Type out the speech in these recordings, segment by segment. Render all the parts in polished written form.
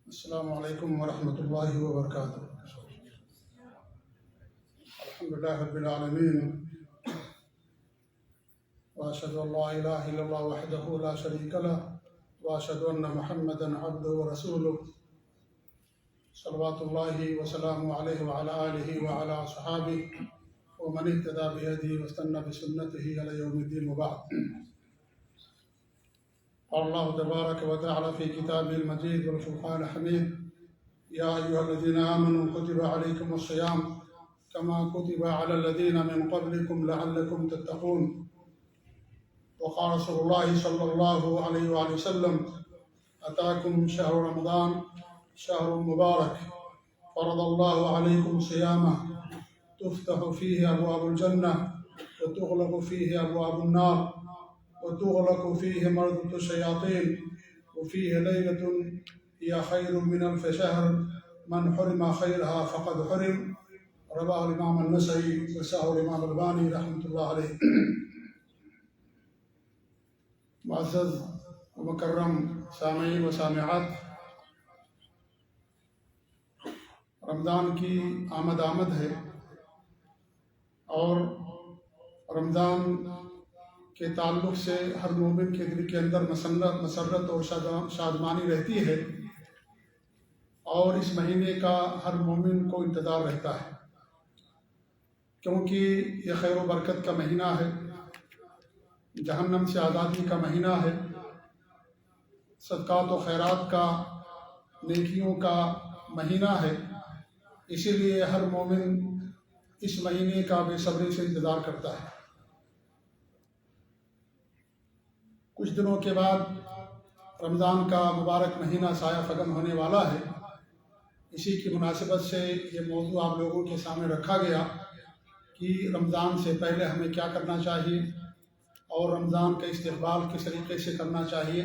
السلام علیکم ورحمۃ اللہ وبرکاتہ۔ الحمدللہ رب العالمین، واشهد ان لا الہ الا اللہ وحدہ لا شریک لہ، واشهد ان محمدا عبدہ ورسولہ، صلوات اللہ وسلامہ علیہ وعلی آلہ وعلی اصحابہ ومن اهتدى بهدیہ واستنى بسنتہ الی یوم الدین، وبعد۔ قال اللہ تبارک وتعالی فی کتابہ المجید والفرقان الحمید: یا ایھا الذین آمنوا کتب علیکم الصیام کما کتب علی الذین من قبلکم لعلکم تتقون۔ وقال رسول اللہ صلی اللہ علیہ وآلہ وسلم: اتاکم شہر رمضان شہر مبارک فرض اللہ علیکم صیامہ تفتح فیہ ابواب الجنہ وتغلق فیہ ابواب النار وتغلق فيه مردة الشياطين وفيه ليلة هي خير من ألف شهر من حرم خيرها فقد حرم۔ رواه الإمام النسائی وصححہ الإمام الألبانی رحمۃ اللہ علیہ۔ معزز و مکرم سامعین و سامعات، رمضان کی آمد ہے، اور رمضان کے تعلق سے ہر مومن کے دل کے اندر مسرت اور شادمانی رہتی ہے، اور اس مہینے کا ہر مومن کو انتظار رہتا ہے، کیونکہ یہ خیر و برکت کا مہینہ ہے، جہنم سے آزادی کا مہینہ ہے، صدقات و خیرات کا، نیکیوں کا مہینہ ہے۔ اسی لیے ہر مومن اس مہینے کا بے صبری سے انتظار کرتا ہے۔ کچھ دنوں کے بعد رمضان کا مبارک مہینہ سایہ فگن ہونے والا ہے۔ اسی کی مناسبت سے یہ موضوع آپ لوگوں کے سامنے رکھا گیا کہ رمضان سے پہلے ہمیں کیا کرنا چاہیے اور رمضان کا استقبال کس طریقے سے کرنا چاہیے۔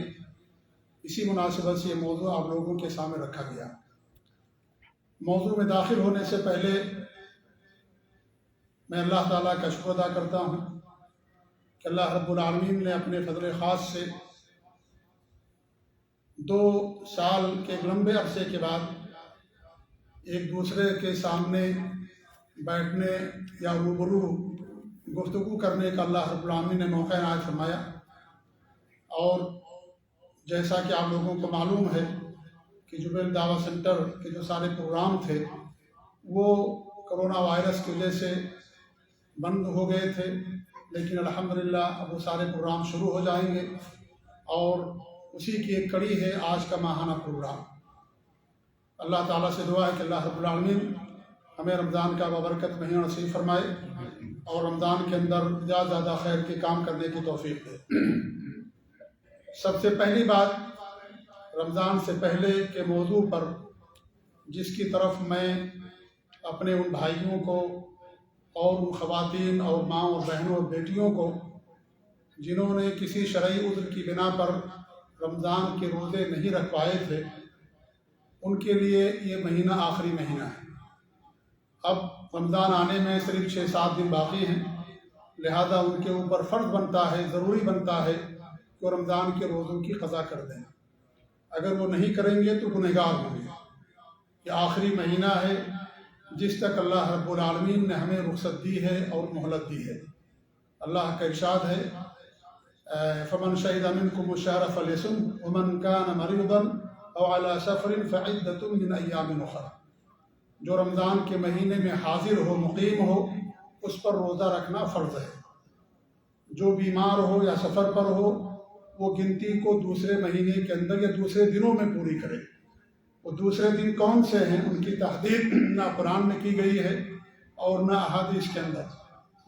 اسی مناسبت سے یہ موضوع آپ لوگوں کے سامنے رکھا گیا۔ موضوع میں داخل ہونے سے پہلے میں اللہ تعالیٰ کا شکر ادا کرتا ہوں کہ اللہ رب العالمین نے اپنے فضل خاص سے 2 سال کے لمبے عرصے کے بعد ایک دوسرے کے سامنے بیٹھنے یا روبرو گفتگو کرنے کا اللہ رب العالمین نے موقع عنایت فرمایا۔ اور جیسا کہ آپ لوگوں کو معلوم ہے کہ جبیل دعوت سینٹر کے جو سارے پروگرام تھے وہ کرونا وائرس کی وجہ سے بند ہو گئے تھے، لیکن الحمدللہ اب وہ سارے پروگرام شروع ہو جائیں گے، اور اسی کی ایک کڑی ہے آج کا ماہانہ پروگرام۔ اللہ تعالیٰ سے دعا ہے کہ اللہ رب العالمین ہمیں رمضان کا بابرکت مہینہ نصیب فرمائے، اور رمضان کے اندر زیادہ زیادہ خیر کے کام کرنے کی توفیق دے۔ سب سے پہلی بات، رمضان سے پہلے کے موضوع پر جس کی طرف میں اپنے ان بھائیوں کو اور ان خواتین اور ماں اور بہنوں اور بیٹیوں کو جنہوں نے کسی شرعی عذر کی بنا پر رمضان کے روزے نہیں رکھ پائے تھے، ان کے لیے یہ مہینہ آخری مہینہ ہے۔ اب رمضان آنے میں صرف 6-7 دن باقی ہیں، لہذا ان کے اوپر فرض بنتا ہے، ضروری بنتا ہے کہ وہ رمضان کے روزوں کی قضا کر دیں۔ اگر وہ نہیں کریں گے تو گنہگار ہوں گے۔ یہ آخری مہینہ ہے جس تک اللہ رب العالمین نے ہمیں رخصت دی ہے اور مہلت دی ہے۔ اللہ کا ارشاد ہے: فمن شہد منکم الشہر فلیصم ومن کان مریضا او علی سفر فعدۃ من ایام اخر۔ جو رمضان کے مہینے میں حاضر ہو، مقیم ہو، اس پر روزہ رکھنا فرض ہے۔ جو بیمار ہو یا سفر پر ہو، وہ گنتی کو دوسرے مہینے کے اندر یا دوسرے دنوں میں پوری کرے۔ وہ دوسرے دن کون سے ہیں ان کی تحدید نہ قرآن میں کی گئی ہے اور نہ احادیث کے اندر،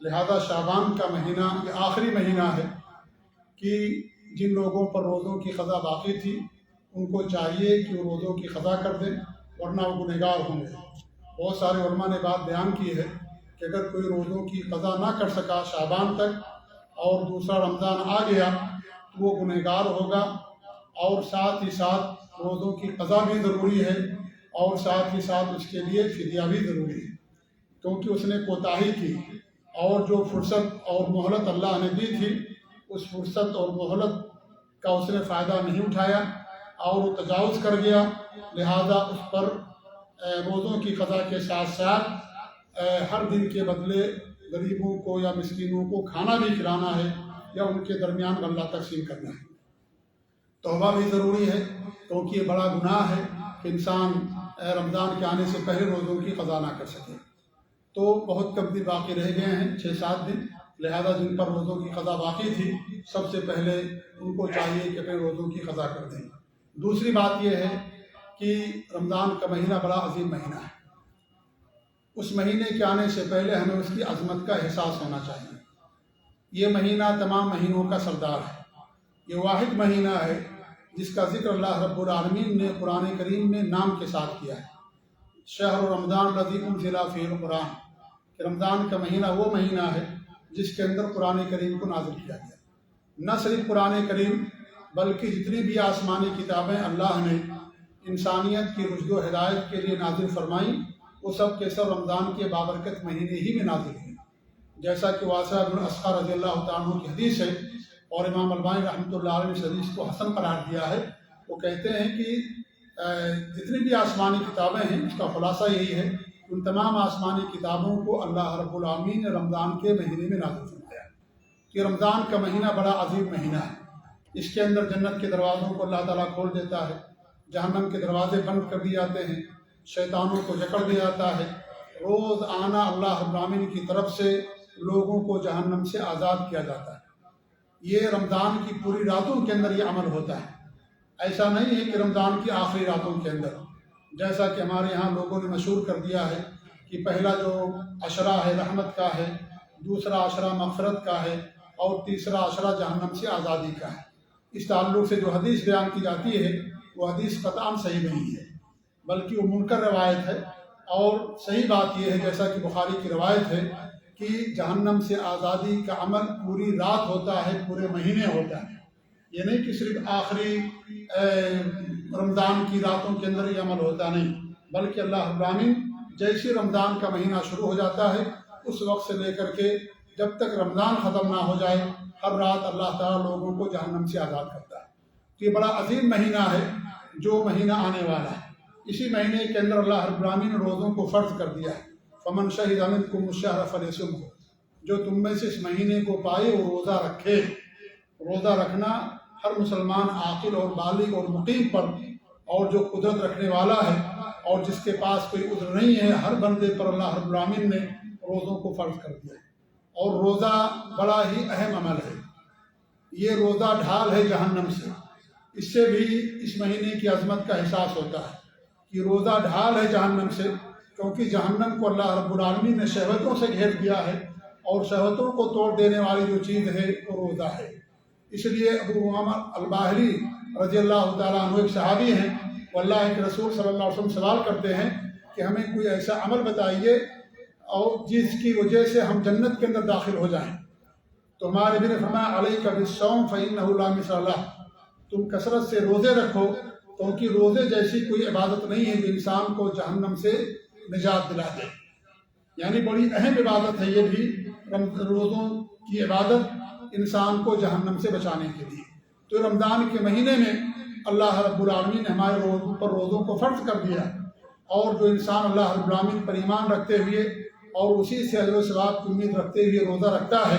لہذا شعبان کا مہینہ یہ آخری مہینہ ہے کہ جن لوگوں پر روزوں کی قضا باقی تھی ان کو چاہیے کہ وہ روزوں کی قضا کر دیں، ورنہ وہ گنہگار ہوں گے۔ بہت سارے علماء نے بات بیان کی ہے کہ اگر کوئی روزوں کی قضا نہ کر سکا شعبان تک اور دوسرا رمضان آ گیا تو وہ گنہگار ہوگا، اور ساتھ ہی ساتھ روزوں کی قضا بھی ضروری ہے، اور ساتھ ہی ساتھ اس کے لیے فدیہ بھی ضروری ہے، کیونکہ اس نے کوتاہی کی، اور جو فرصت اور مہلت اللہ نے دی تھی اس فرصت اور مہلت کا اس نے فائدہ نہیں اٹھایا۔ اور وہ تجاوز کر گیا، لہذا اس پر روزوں کی قضا کے ساتھ ساتھ ہر دن کے بدلے غریبوں کو یا مسکینوں کو کھانا بھی کھلانا ہے یا ان کے درمیان غلہ تقسیم کرنا ہے۔ توبہ بھی ضروری ہے کیونکہ یہ بڑا گناہ ہے کہ انسان رمضان کے آنے سے پہلے روزوں کی قضا نہ کر سکے۔ تو بہت کم دن باقی رہ گئے ہیں، 6-7 دن، لہذا جن پر روزوں کی قضا باقی تھی سب سے پہلے ان کو چاہیے کہ اپنے روزوں کی قضا کر دیں۔ دوسری بات یہ ہے کہ رمضان کا مہینہ بڑا عظیم مہینہ ہے۔ اس مہینے کے آنے سے پہلے ہمیں اس کی عظمت کا احساس ہونا چاہیے۔ یہ مہینہ تمام مہینوں کا سردار ہے۔ یہ واحد مہینہ ہے جس کا ذکر اللہ رب العالمین نے قرآن کریم میں نام کے ساتھ کیا ہے۔ شہر رمضان الذی انزل فیہ القرآن، کہ رمضان کا مہینہ وہ مہینہ ہے جس کے اندر قرآن کریم کو نازل کیا گیا۔ نہ صرف قرآن کریم بلکہ جتنی بھی آسمانی کتابیں اللہ نے انسانیت کی رشد و ہدایت کے لیے نازل فرمائیں، وہ سب کے سب رمضان کے بابرکت مہینے ہی میں نازل ہوئی، جیسا کہ واسع بن اسقر رضی اللہ تعالیٰ عنہ کی حدیث ہے، اور امام البانی رحمۃ اللہ علیہ نے اس حدیث کو حسن قرار دیا ہے۔ وہ کہتے ہیں کہ جتنی بھی آسمانی کتابیں ہیں اس کا خلاصہ یہی ہے کہ ان تمام آسمانی کتابوں کو اللہ رب العالمین نے رمضان کے مہینے میں نازل فرمایا کہ رمضان کا مہینہ بڑا عظیم مہینہ ہے۔ اس کے اندر جنت کے دروازوں کو اللہ تعالیٰ کھول دیتا ہے، جہنم کے دروازے بند کر دیے جاتے ہیں، شیطانوں کو جکڑ دیا جاتا ہے، روز آنا اللہ رب العالمین کی طرف سے لوگوں کو جہنم سے آزاد کیا جاتا ہے۔ یہ رمضان کی پوری راتوں کے اندر یہ عمل ہوتا ہے، ایسا نہیں ہے کہ رمضان کی آخری راتوں کے اندر، جیسا کہ ہمارے یہاں لوگوں نے مشہور کر دیا ہے کہ پہلا جو عشرہ ہے رحمت کا ہے، دوسرا عشرہ مغفرت کا ہے، اور تیسرا عشرہ جہنم سے آزادی کا ہے۔ اس تعلق سے جو حدیث بیان کی جاتی ہے وہ حدیث قطعاً صحیح نہیں ہے، بلکہ وہ منکر روایت ہے، اور صحیح بات یہ ہے جیسا کہ بخاری کی روایت ہے کہ جہنم سے آزادی کا عمل پوری رات ہوتا ہے، پورے مہینے ہوتا ہے۔ یہ نہیں کہ صرف آخری رمضان کی راتوں کے اندر یہ عمل ہوتا نہیں، بلکہ اللہ رب العالمین جیسے رمضان کا مہینہ شروع ہو جاتا ہے اس وقت سے لے کر کے جب تک رمضان ختم نہ ہو جائے ہر رات اللہ تعالیٰ لوگوں کو جہنم سے آزاد کرتا ہے۔ تو یہ بڑا عظیم مہینہ ہے جو مہینہ آنے والا ہے۔ اسی مہینے کے اندر اللہ رب العالمین نے روزوں کو فرض کر دیا ہے۔ فمن شہد منکم الشہر فلیصمہ، جو تم میں سے اس مہینے کو پائے وہ روزہ رکھے۔ روزہ رکھنا ہر مسلمان عاقل اور بالغ اور مقیم پر، اور جو قدرت رکھنے والا ہے اور جس کے پاس کوئی عذر نہیں ہے، ہر بندے پر اللہ رب العالمین نے روزوں کو فرض کر دیا ہے۔ اور روزہ بڑا ہی اہم عمل ہے۔ یہ روزہ ڈھال ہے جہنم سے۔ اس سے بھی اس مہینے کی عظمت کا احساس ہوتا ہے کہ روزہ ڈھال ہے جہنم سے، کیونکہ جہنم کو اللہ رب العالمین نے شہوتوں سے گھیر دیا ہے، اور شہوتوں کو توڑ دینے والی جو چیز ہے وہ روزہ ہے۔ اس لیے ابو امامہ الباہلی رضی اللہ تعالیٰ عنہ ایک صحابی ہیں، وہ اللہ کے رسول صلی اللہ علیہ وسلم سوال کرتے ہیں کہ ہمیں کوئی ایسا عمل بتائیے اور جس کی وجہ سے ہم جنت کے اندر داخل ہو جائیں۔ تو ہمارے نبی نے فرمایا علیک بالصوم فإنہ لا مثل لہ، تم کثرت سے روزے رکھو، کیونکہ روزے جیسی کوئی عبادت نہیں ہے جو انسان کو جہنم سے نجات دلا دے۔ یعنی بڑی اہم عبادت ہے یہ بھی، روزوں کی عبادت انسان کو جہنم سے بچانے کے لیے۔ تو رمضان کے مہینے میں اللہ رب العالمین نے ہمارے پر روزوں کو فرض کر دیا، اور جو انسان اللہ رب العالمین پر ایمان رکھتے ہوئے اور اسی سے اجر و ثواب کی امید رکھتے ہوئے روزہ رکھتا ہے،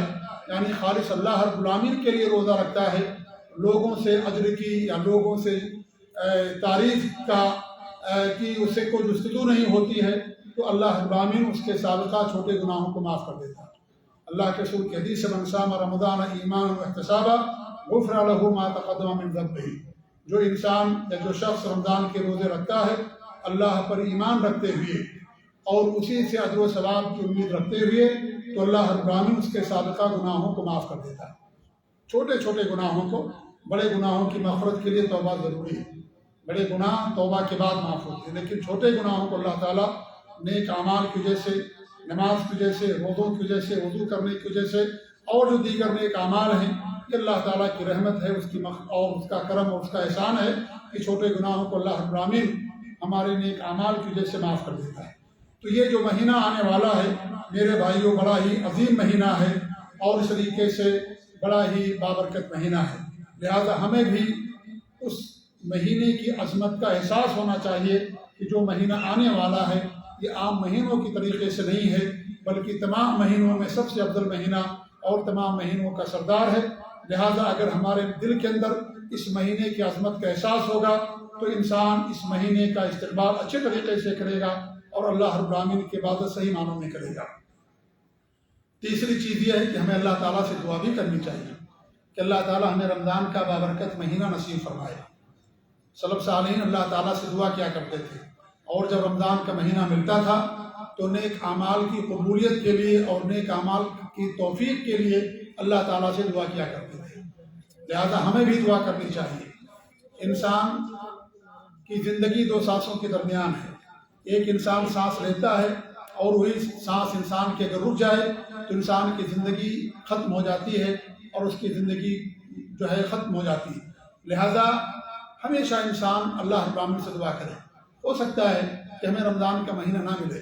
یعنی خالص اللہ رب العالمین کے لیے روزہ رکھتا ہے، لوگوں سے اجر کی یا لوگوں سے تعریف کی اس سے کوئی جستجو نہیں ہوتی ہے، تو اللہ رب العالمین اس کے سابقہ چھوٹے گناہوں کو معاف کر دیتا ہے۔ اللہ کے رسول کی حدیث من صام رمضان ایمانا واحتسابا غفر له ما تقدم من ذنبه، جو انسان یا جو شخص رمضان کے روزے رکھتا ہے اللہ پر ایمان رکھتے ہوئے اور اسی سے اجر و ثواب کی امید رکھتے ہوئے، تو اللہ رب العالمین اس کے سابقہ گناہوں کو معاف کر دیتا ہے۔ چھوٹے چھوٹے گناہوں کو، بڑے گناہوں کی مغفرت کے لیے توبہ ضروری ہے، بڑے گناہ توبہ کے بعد معاف ہوتے ہیں، لیکن چھوٹے گناہوں کو اللہ تعالیٰ نیک اعمال کی وجہ سے، نماز کی وجہ سے، روزوں کی وجہ سے، وضو کرنے کی وجہ سے، اور جو دیگر نیک اعمال ہیں، یہ اللہ تعالیٰ کی رحمت ہے، اس کی اور اس کا کرم اور اس کا احسان ہے کہ چھوٹے گناہوں کو اللہ رب العالمین ہمارے نیک اعمال کی وجہ سے معاف کر دیتا ہے۔ تو یہ جو مہینہ آنے والا ہے میرے بھائیوں بڑا ہی عظیم مہینہ ہے، اور اس طریقے سے بڑا ہی بابرکت مہینہ ہے، لہذا ہمیں بھی اس مہینے کی عظمت کا احساس ہونا چاہیے کہ جو مہینہ آنے والا ہے یہ عام مہینوں کی طریقے سے نہیں ہے، بلکہ تمام مہینوں میں سب سے افضل مہینہ اور تمام مہینوں کا سردار ہے۔ لہذا اگر ہمارے دل کے اندر اس مہینے کی عظمت کا احساس ہوگا تو انسان اس مہینے کا استقبال اچھے طریقے سے کرے گا اور اللہ رب العالمین کی عبادت صحیح معنوں میں کرے گا۔ تیسری چیز یہ ہے کہ ہمیں اللہ تعالیٰ سے دعا بھی کرنی چاہیے کہ اللہ تعالیٰ ہمیں رمضان کا بابرکت مہینہ نصیب فرمائے۔ سلف صالحین اللہ تعالیٰ سے دعا کیا کرتے تھے، اور جب رمضان کا مہینہ ملتا تھا تو نیک اعمال کی قبولیت کے لیے اور نیک اعمال کی توفیق کے لیے اللہ تعالیٰ سے دعا کیا کرتے تھے۔ لہذا ہمیں بھی دعا کرنی چاہیے۔ انسان کی زندگی دو سانسوں کے درمیان ہے، ایک انسان سانس لیتا ہے اور وہی سانس انسان کی اگر رک جائے تو انسان کی زندگی ختم ہو جاتی ہے اور اس کی زندگی جو ہے ختم ہو جاتی ہے۔ لہذا ہمیشہ انسان اللہ رب العالمین سے دعا کرے۔ ہو سکتا ہے کہ ہمیں رمضان کا مہینہ نہ ملے،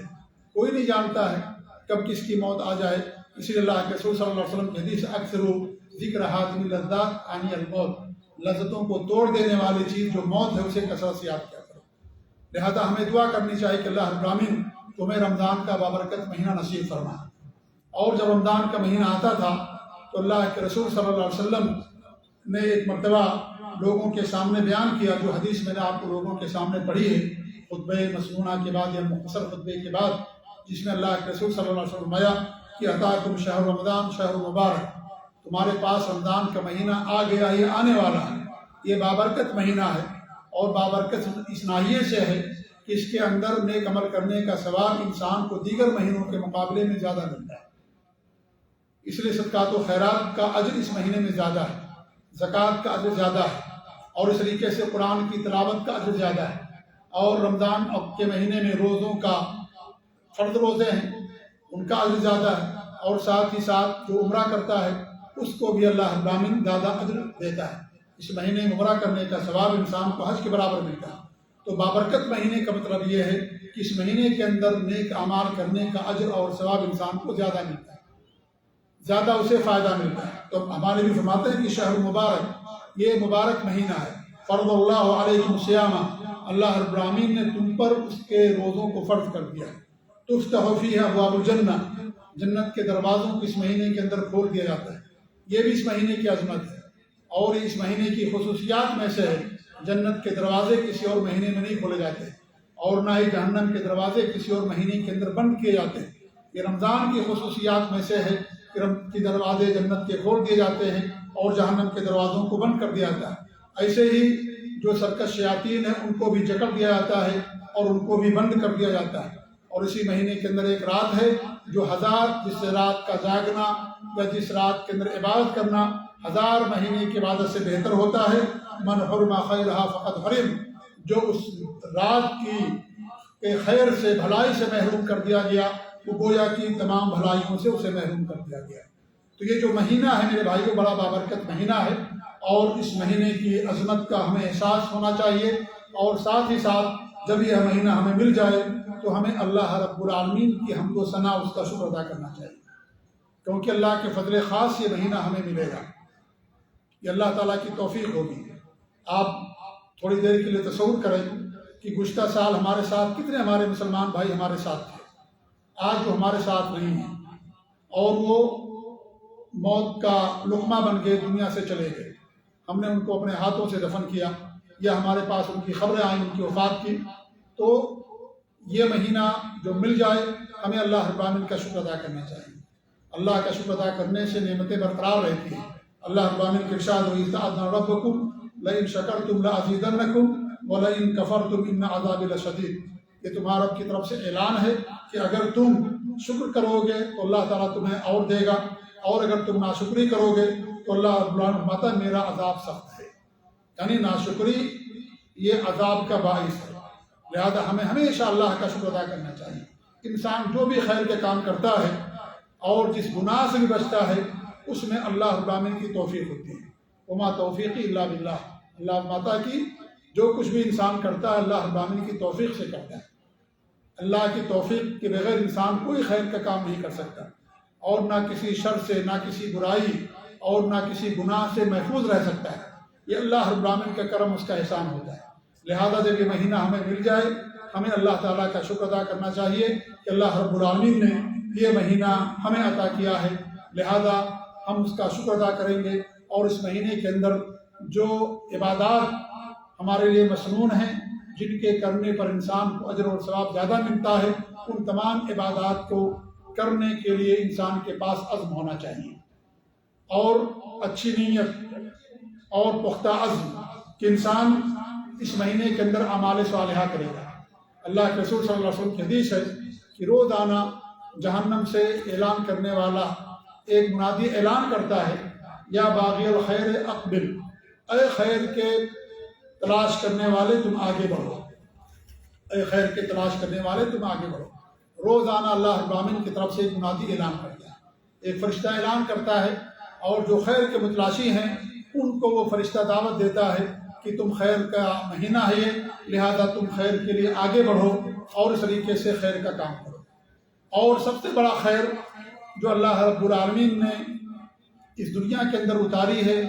کوئی نہیں جانتا ہے کب کس کی موت آ جائے، اسی لیے اللہ کے رسول صلی اللہ علیہ وسلم کی حدیث اکثر ذکر حاتم اللذات عنی الموت، لذتوں کو توڑ دینے والی چیز جو موت ہے اسے کثرت سے یاد کیا کرو۔ لہذا ہمیں دعا کرنی چاہیے کہ اللہ رب العالمین تمہیں رمضان کا بابرکت مہینہ نصیب فرما۔ اور جب رمضان کا مہینہ آتا تھا تو اللہ کے رسول صلی اللہ علیہ وسلم نے ایک مرتبہ لوگوں کے سامنے بیان کیا، جو حدیث میں نے آپ کو لوگوں کے سامنے پڑھی ہے خطبہ مسنونہ کے بعد یا مختصر خطبے کے بعد، جس میں اللہ کے رسول صلی اللہ علیہ وسلم فرمایا کہ اتاکم شہر رمضان شہر مبارک، تمہارے پاس رمضان کا مہینہ آ گیا، یہ آنے والا ہے، یہ بابرکت مہینہ ہے، اور بابرکت اس ناحیے سے ہے کہ اس کے اندر نیک عمل کرنے کا ثواب انسان کو دیگر مہینوں کے مقابلے میں زیادہ ملتا ہے۔ اس لیے صدقات و خیرات کا اجر اس مہینے میں زیادہ ہے، زکوٰۃ کا اجر زیادہ ہے، اور اس طریقے سے قرآن کی تلاوت کا اجر زیادہ ہے، اور رمضان کے مہینے میں روزوں کا فرض روزے ہیں ان کا اجر زیادہ ہے، اور ساتھ ہی ساتھ جو عمرہ کرتا ہے اس کو بھی اللہ رب العالمین زیادہ اجر دیتا ہے۔ اس مہینے میں عمرہ کرنے کا ثواب انسان کو حج کے برابر ملتا ہے۔ تو بابرکت مہینے کا مطلب یہ ہے کہ اس مہینے کے اندر نیک اعمال کرنے کا اجر اور ثواب انسان کو زیادہ ملتا ہے، زیادہ اسے فائدہ ملتا ہے۔ تو ہمارے بھی فرماتے ہیں کہ شہر مبارک، یہ مبارک مہینہ ہے، فرض اللہ علیکم الصیام، اللہ رب العالمین نے تم پر اس کے روزوں کو فرض کر دیا ہے۔ تفتح فیہ ابواب الجنہ، جنت کے دروازوں کو اس مہینے کے اندر کھول دیا جاتا ہے۔ یہ بھی اس مہینے کی عظمت ہے، اور اس مہینے کی خصوصیات میں سے ہے جنت کے دروازے کسی اور مہینے میں نہیں کھولے جاتے، اور نہ ہی جہنم کے دروازے کسی اور مہینے کے اندر بند کیے جاتے ہیں۔ یہ رمضان کی خصوصیات میں سے ہے کہ دروازے جنت کے کھول دیے جاتے ہیں اور جہنم کے دروازوں کو بند کر دیا جاتا ہے۔ ایسے ہی جو سرکش شیاطین ہیں ان کو بھی جکڑ دیا جاتا ہے اور ان کو بھی بند کر دیا جاتا ہے۔ اور اسی مہینے کے اندر ایک رات ہے جو جس رات کا جاگنا یا جس رات کے اندر عبادت کرنا 1000 مہینے کی عبادت سے بہتر ہوتا ہے۔ من حرم خیرھا فقد حرم، جو اس رات کی خیر سے بھلائی سے محروم کر دیا گیا وہ گویا کی تمام بھلائیوں سے اسے محروم کر دیا گیا۔ تو یہ جو مہینہ ہے میرے بھائیوں بڑا بابرکت مہینہ ہے، اور اس مہینے کی عظمت کا ہمیں احساس ہونا چاہیے، اور ساتھ ہی ساتھ جب یہ مہینہ ہمیں مل جائے تو ہمیں اللہ رب العالمین کی حمد و ثنا اس کا شکر ادا کرنا چاہیے، کیونکہ اللہ کے فضل خاص یہ مہینہ ہمیں ملے گا، یہ اللہ تعالیٰ کی توفیق ہوگی۔ آپ تھوڑی دیر کے لیے تصور کریں کہ گزشتہ سال ہمارے ساتھ کتنے ہمارے مسلمان بھائی ہمارے ساتھ تھے، آج وہ ہمارے ساتھ نہیں ہیں، اور وہ موت کا لقمہ بن کے دنیا سے چلے گئے۔ ہم نے ان کو اپنے ہاتھوں سے دفن کیا یا ہمارے پاس ان کی خبریں آئیں ان کی وفات کی۔ تو یہ مہینہ جو مل جائے ہمیں اللہ رب العالمین کا شکر ادا کرنا چاہیے۔ اللہ کا شکر ادا کرنے سے نعمتیں برقرار رہتی ہیں۔ اللہ رب العالمین کے ارشاد وَإِذْ تَعَذَّنَ رَبُّكُمْ لَئِن شَكَرْتُمْ لَأَزِيدَنَّكُمْ وَلَئِن كَفَرْتُمْ إِنَّ عَذَابِي لَشَدِيدٌ، یہ تمہارا رب کی طرف سے اعلان ہے کہ اگر تم شکر کرو گے تو اللہ تعالیٰ تمہیں اور دے گا، اور اگر تم ناشکری کرو گے تو اللہ رب العالمین فرماتا ہے میرا عذاب سخت ہے، یعنی ناشکری یہ عذاب کا باعث ہے۔ لہذا ہمیں ہمیشہ اللہ کا شکر ادا کرنا چاہیے۔ انسان جو بھی خیر کے کام کرتا ہے اور جس گناہ سے بھی بچتا ہے اس میں اللہ رب العالمین کی توفیق ہوتی ہے۔ وما توفیقی الا باللہ، اللہ ماتا کی جو کچھ بھی انسان کرتا ہے اللہ رب العالمین کی توفیق سے کرتا ہے۔ اللہ کی توفیق کے بغیر انسان کوئی خیر کا کام نہیں کر سکتا، اور نہ کسی شر سے، نہ کسی برائی اور نہ کسی گناہ سے محفوظ رہ سکتا ہے۔ یہ اللہ رب العالمین کا کرم، اس کا احسان ہوتا ہے۔ لہذا جب یہ مہینہ ہمیں مل جائے، ہمیں اللہ تعالیٰ کا شکر ادا کرنا چاہیے کہ اللہ رب العالمین نے یہ مہینہ ہمیں عطا کیا ہے، لہذا ہم اس کا شکر ادا کریں گے، اور اس مہینے کے اندر جو عبادات ہمارے لیے مسنون ہیں، جن کے کرنے پر انسان کو اجر اور ثواب زیادہ ملتا ہے، ان تمام عبادات کو کرنے کے لیے انسان کے پاس عزم ہونا چاہیے، اور اچھی نیت اور پختہ عزم کہ انسان اس مہینے کے اندر اعمال صالحہ کرے گا۔ اللہ کے رسول صلی اللہ علیہ وسلم کی حدیث ہے کہ روزانہ جہنم سے اعلان کرنے والا ایک منادی اعلان کرتا ہے، یا باغی الخیر اقبل، اے خیر کے تلاش کرنے والے تم آگے بڑھو، اے خیر کے تلاش کرنے والے تم آگے بڑھو۔ روزانہ اللہ رب العالمین کی طرف سے ایک منادی اعلان کرتا ہے، ایک فرشتہ اعلان کرتا ہے، اور جو خیر کے متلاشی ہیں ان کو وہ فرشتہ دعوت دیتا ہے کہ تم خیر کا مہینہ ہے یہ، لہذا تم خیر کے لیے آگے بڑھو اور اس طریقے سے خیر کا کام کرو۔ اور سب سے بڑا خیر جو اللہ رب العالمین نے اس دنیا کے اندر اتاری ہے،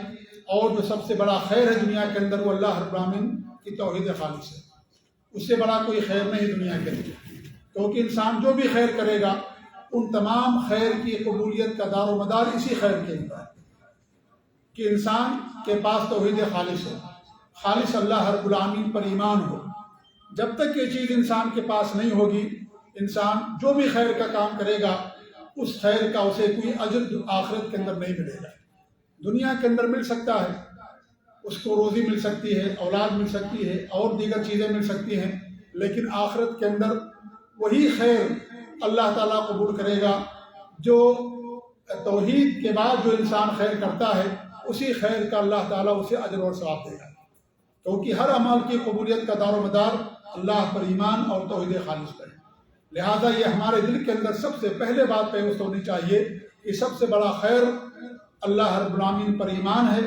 اور جو سب سے بڑا خیر ہے دنیا کے اندر، وہ اللہ رب العالمین کی توحید خالص ہے۔ اس سے بڑا کوئی خیر نہیں دنیا کے اندر، کیونکہ انسان جو بھی خیر کرے گا ان تمام خیر کی قبولیت کا دار و مدار اسی خیر کے اندر ہے کہ انسان کے پاس توحید خالص ہو، خالص اللہ رب العالمین پر ایمان ہو۔ جب تک یہ چیز انسان کے پاس نہیں ہوگی، انسان جو بھی خیر کا کام کرے گا اس خیر کا اسے کوئی اجر آخرت کے اندر نہیں ملے گا۔ دنیا کے اندر مل سکتا ہے، اس کو روزی مل سکتی ہے، اولاد مل سکتی ہے، اور دیگر چیزیں مل سکتی ہیں، لیکن آخرت کے اندر وہی خیر اللہ تعالیٰ قبول کرے گا جو توحید کے بعد جو انسان خیر کرتا ہے، اسی خیر کا اللہ تعالیٰ اسے اجر اور ثواب دے گا، کیونکہ ہر عمل کی قبولیت کا دار و مدار اللہ پر ایمان اور توحید خالص پر ہے۔ لہذا یہ ہمارے دل کے اندر سب سے پہلے بات پیوست ہونی چاہیے کہ سب سے بڑا خیر اللہ رب العالمین پر ایمان ہے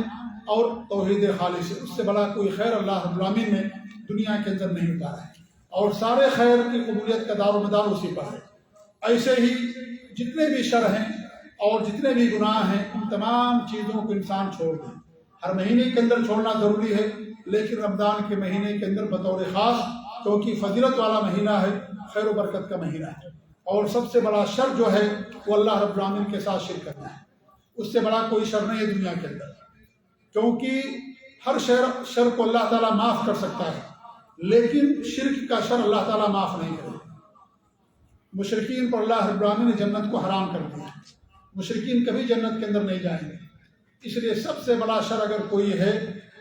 اور توحید خالص ہے۔ اس سے بڑا کوئی خیر اللہ رب العالمین نے دنیا کے اندر نہیں اتارا ہے، اور سارے خیر کی قبولیت کا دار و مدار اسی پر ہے۔ ایسے ہی جتنے بھی شر ہیں اور جتنے بھی گناہ ہیں، ان تمام چیزوں کو انسان چھوڑ دیں۔ ہر مہینے کے اندر چھوڑنا ضروری ہے، لیکن رمضان کے مہینے کے اندر بطور خاص، کیونکہ فضیلت والا مہینہ ہے، خیر و برکت کا مہینہ ہے، اور سب سے بڑا شر جو ہے وہ اللہ رب العالمین کے ساتھ شرک کرنا ہے۔ اس سے بڑا کوئی شر نہیں ہے دنیا کے اندر، کیونکہ ہر شر کو اللہ تعالیٰ معاف کر سکتا ہے، لیکن شرک کا شر اللہ تعالیٰ معاف نہیں کرے۔ مشرکین پر اللہ رب العالمین نے جنت کو حرام کر دیا، مشرکین کبھی جنت کے اندر نہیں جائیں گے۔ اس لیے سب سے بڑا شر اگر کوئی ہے،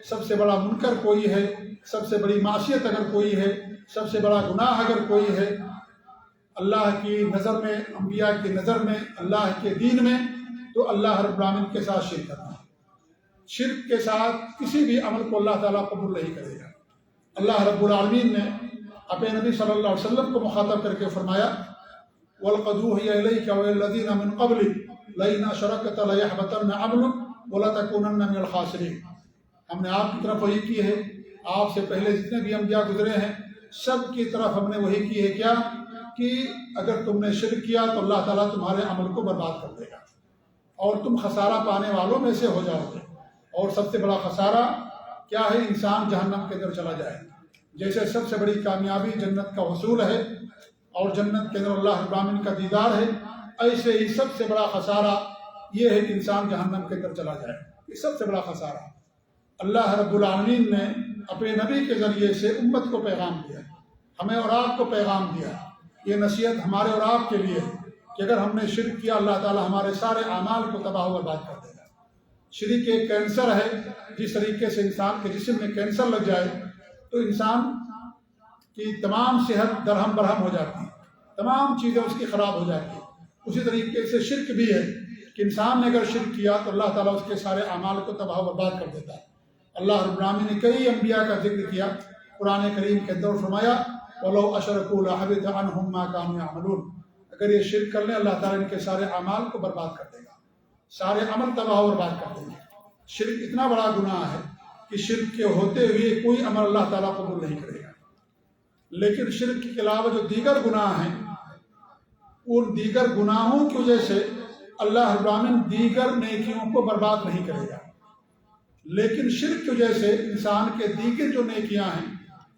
سب سے بڑا منکر کوئی ہے، سب سے بڑی معصیت اگر کوئی ہے، سب سے بڑا گناہ اگر کوئی ہے اللہ کی نظر میں، انبیاء کی نظر میں، اللہ کے دین میں، تو اللہ رب العالمین کے ساتھ شرک کرنا ہے۔ شرک کے ساتھ کسی بھی عمل کو اللہ تعالیٰ قبول نہیں کرے گا۔ اللہ رب العالمین نے اپنے نبی صلی اللہ علیہ وسلم کو مخاطب کر کے فرمایا، وَلْقَدْ أُوحِيَ إِلَيْكَ وَإِلَى الَّذِينَ مِن قَبْلِكَ لَئِنْ أَشْرَكْتَ لَيَحْبَطَنَّ عَمَلُكَ وَلَتَكُونَنَّ مِنَ الْخَاسِرِينَ۔ ہم نے آپ کی طرف وحی کی ہے، آپ سے پہلے جتنے بھی انبیاء گزرے ہیں سب کی طرف ہم نے وحی کی ہے، کیا کہ اگر تم نے شرک کیا تو اللہ تعالیٰ تمہارے عمل کو برباد کر دے گا اور تم خسارہ پانے والوں میں سے ہو جاؤ گے۔ اور سب سے بڑا خسارہ کیا ہے؟ انسان جہنم کے اندر چلا جائے۔ جیسے سب سے بڑی کامیابی جنت کا حصول ہے اور جنت کے اندر اللہ رب العالمین کا دیدار ہے، ایسے ہی سب سے بڑا خسارہ یہ ہے کہ انسان جہنم کے اندر چلا جائے۔ یہ سب سے بڑا خسارہ اللہ رب العالمین نے اپنے نبی کے ذریعے سے امت کو پیغام دیا، ہمیں اور آپ کو پیغام دیا۔ یہ نصیحت ہمارے اور آپ کے لیے ہے کہ اگر ہم نے شرک کیا، اللہ تعالیٰ ہمارے سارے اعمال کو تباہ و برباد کر دے گا۔ شرک ایک کینسر ہے، جس طریقے سے انسان کے جسم میں کینسر لگ جائے تو انسان کی تمام صحت درہم برہم ہو جاتی ہے، تمام چیزیں اس کی خراب ہو جاتی ہیں۔ اسی طریقے سے شرک بھی ہے کہ انسان نے اگر شرک کیا تو اللہ تعالیٰ اس کے سارے اعمال کو تباہ و برباد کر دیتا ہے۔ اللہ رب العالمین نے کئی انبیاء کا ذکر کیا قرآن کریم کے اندر، فرمایا وَلَوْ أَشْرَكُوا لَحَبِطَ عَنْهُمْ مَا كَانُوا يَعْمَلُونَ۔ اگر یہ شرک کر لیں اللہ تعالیٰ ان کے سارے اعمال کو برباد کر دے گا، سارے عمل تباہ و برباد کر دیں گے۔ شرک اتنا بڑا گناہ ہے کہ شرک کے ہوتے ہوئے کوئی عمل اللہ تعالیٰ قبول نہیں کرے گا، لیکن شرک کے علاوہ جو دیگر گناہ ہیں، ان دیگر گناہوں کی وجہ سے اللہ رب العالمین دیگر نیکیوں کو برباد نہیں کرے گا۔ لیکن شرک کی وجہ سے انسان کے دیگر جو نیکیاں ہیں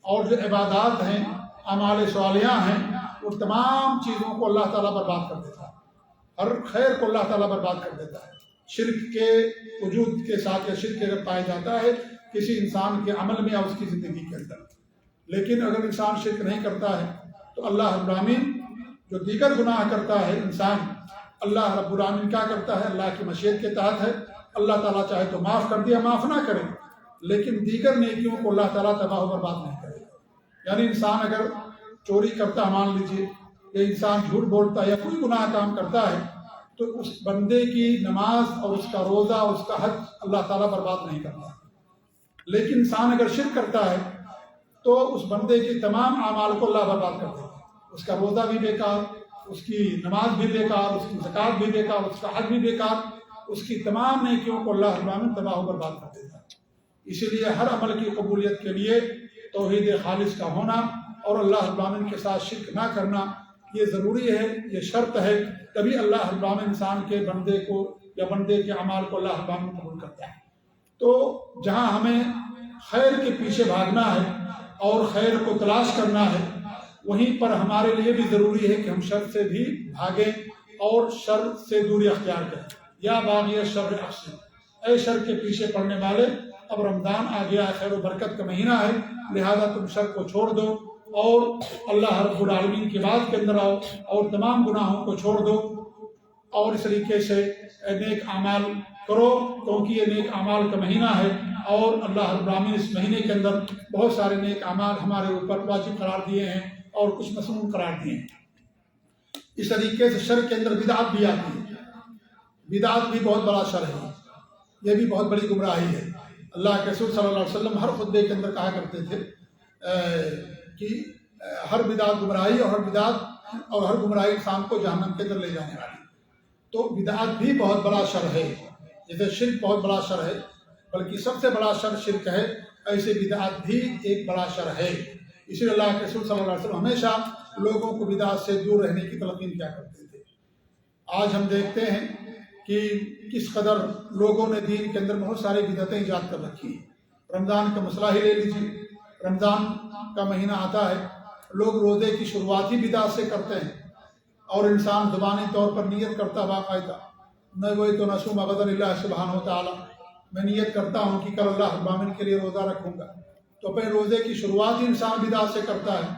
اور جو عبادات ہیں، اعمال صالحہ ہیں، وہ تمام چیزوں کو اللہ تعالیٰ برباد کر دیتا ہے، ہر خیر کو اللہ تعالیٰ برباد کر دیتا ہے۔ شرک کے وجود کے ساتھ یا شرک اگر پایا جاتا ہے کسی انسان کے عمل میں یا اس کی زندگی کے اندر، لیکن اگر انسان شرک نہیں کرتا ہے تو اللہ رب العالمین جو دیگر گناہ کرتا ہے انسان، اللہ رب العالمین کیا کرتا ہے؟ اللہ کی مشیت کے تحت ہے، اللہ تعالیٰ چاہے تو معاف کر دیا، معاف نہ کرے، لیکن دیگر نیکیوں کو اللہ تعالیٰ تباہ و برباد نہیں کرے گا۔ یعنی انسان اگر چوری کرتا، مان لیجیے، یا انسان جھوٹ بولتا ہے یا کوئی گناہ کام کرتا ہے، تو اس بندے کی نماز اور اس کا روزہ، اس کا حج اللہ تعالیٰ برباد نہیں کرتا۔ لیکن انسان اگر شرک کرتا ہے تو اس بندے کے تمام اعمال کو اللہ برباد کر دیتا ہے، اس کا روزہ بھی بیکار، اس کی نماز بھی بیکار، اس کی زکوٰۃ بھی بیکار، اس کا حج بھی بیکار، اس کی تمام نیکیوں کو اللہ العالمین تباہ و برباد کر دیتا ہے۔ اسی لیے ہر عمل کی قبولیت کے لیے توحید خالص کا ہونا اور اللہ العالمین کے ساتھ شرک نہ کرنا یہ ضروری ہے، یہ شرط ہے، تبھی اللہ العالمین انسان کے بندے کو یا بندے کے اعمال کو اللہ العالمین قبول کرتا ہے۔ تو جہاں ہمیں خیر کے پیچھے بھاگنا ہے اور خیر کو تلاش کرنا ہے، وہیں پر ہمارے لیے بھی ضروری ہے کہ ہم شر سے بھی بھاگیں اور شر سے دوری اختیار کریں۔ یا باغی شر اقصد، اے شر کے پیچھے پڑنے والے، اب رمضان آ گیا ہے، خیر و برکت کا مہینہ ہے، لہذا تم شر کو چھوڑ دو اور اللہ رب العالمین کی بات کے اندر آؤ اور تمام گناہوں کو چھوڑ دو اور اس طریقے سے نیک اعمال کرو، کیونکہ یہ نیک اعمال کا مہینہ ہے اور اللہ رب العالمین اس مہینے کے اندر بہت سارے نیک اعمال ہمارے اوپر واجب قرار دیے ہیں اور کچھ مسنون قرار دیے ہیں۔ اس طریقے سے شر کے اندر بدعت بھی آتی ہے، بدعت بھی بہت بڑا شر ہے، یہ بھی بہت بڑی گمراہی ہے۔ اللہ کے رسول صلی اللہ علیہ وسلم ہر خطبے کے اندر کہا کرتے تھے کہ ہر بدعت گمراہی اور ہر گمراہی انسان کو جہنم کے اندر لے جانے والی۔ تو بدعت بھی بہت بڑا شر ہے، جیسے شرک بہت بڑا شر ہے، بلکہ سب سے بڑا شر شرک ہے، ایسے بدعت بھی ایک بڑا شر ہے۔ اسی لیے اللہ کے رسول صلی اللہ علیہ وسلم ہمیشہ لوگوں کو بدعت سے دور رہنے کی تلقین کیا کرتے تھے۔ آج ہم دیکھتے ہیں کہ کس قدر لوگوں نے دین کے اندر بہت ساری بدعتیں ایجاد کر رکھی ہیں۔ رمضان کا مسئلہ ہی لے لیجیے، رمضان کا مہینہ آتا ہے، لوگ روزے کی شروعات ہی بدعت سے کرتے ہیں اور انسان زبانی طور پر نیت کرتا باقاعدہ، نویت نصوم غدا للہ سبحانہ وتعالی، میں نیت کرتا ہوں کہ کل اللہ العالمین کے لیے روزہ رکھوں گا، تو پھر روزے کی شروعات ہی انسان بدعت سے کرتا ہے،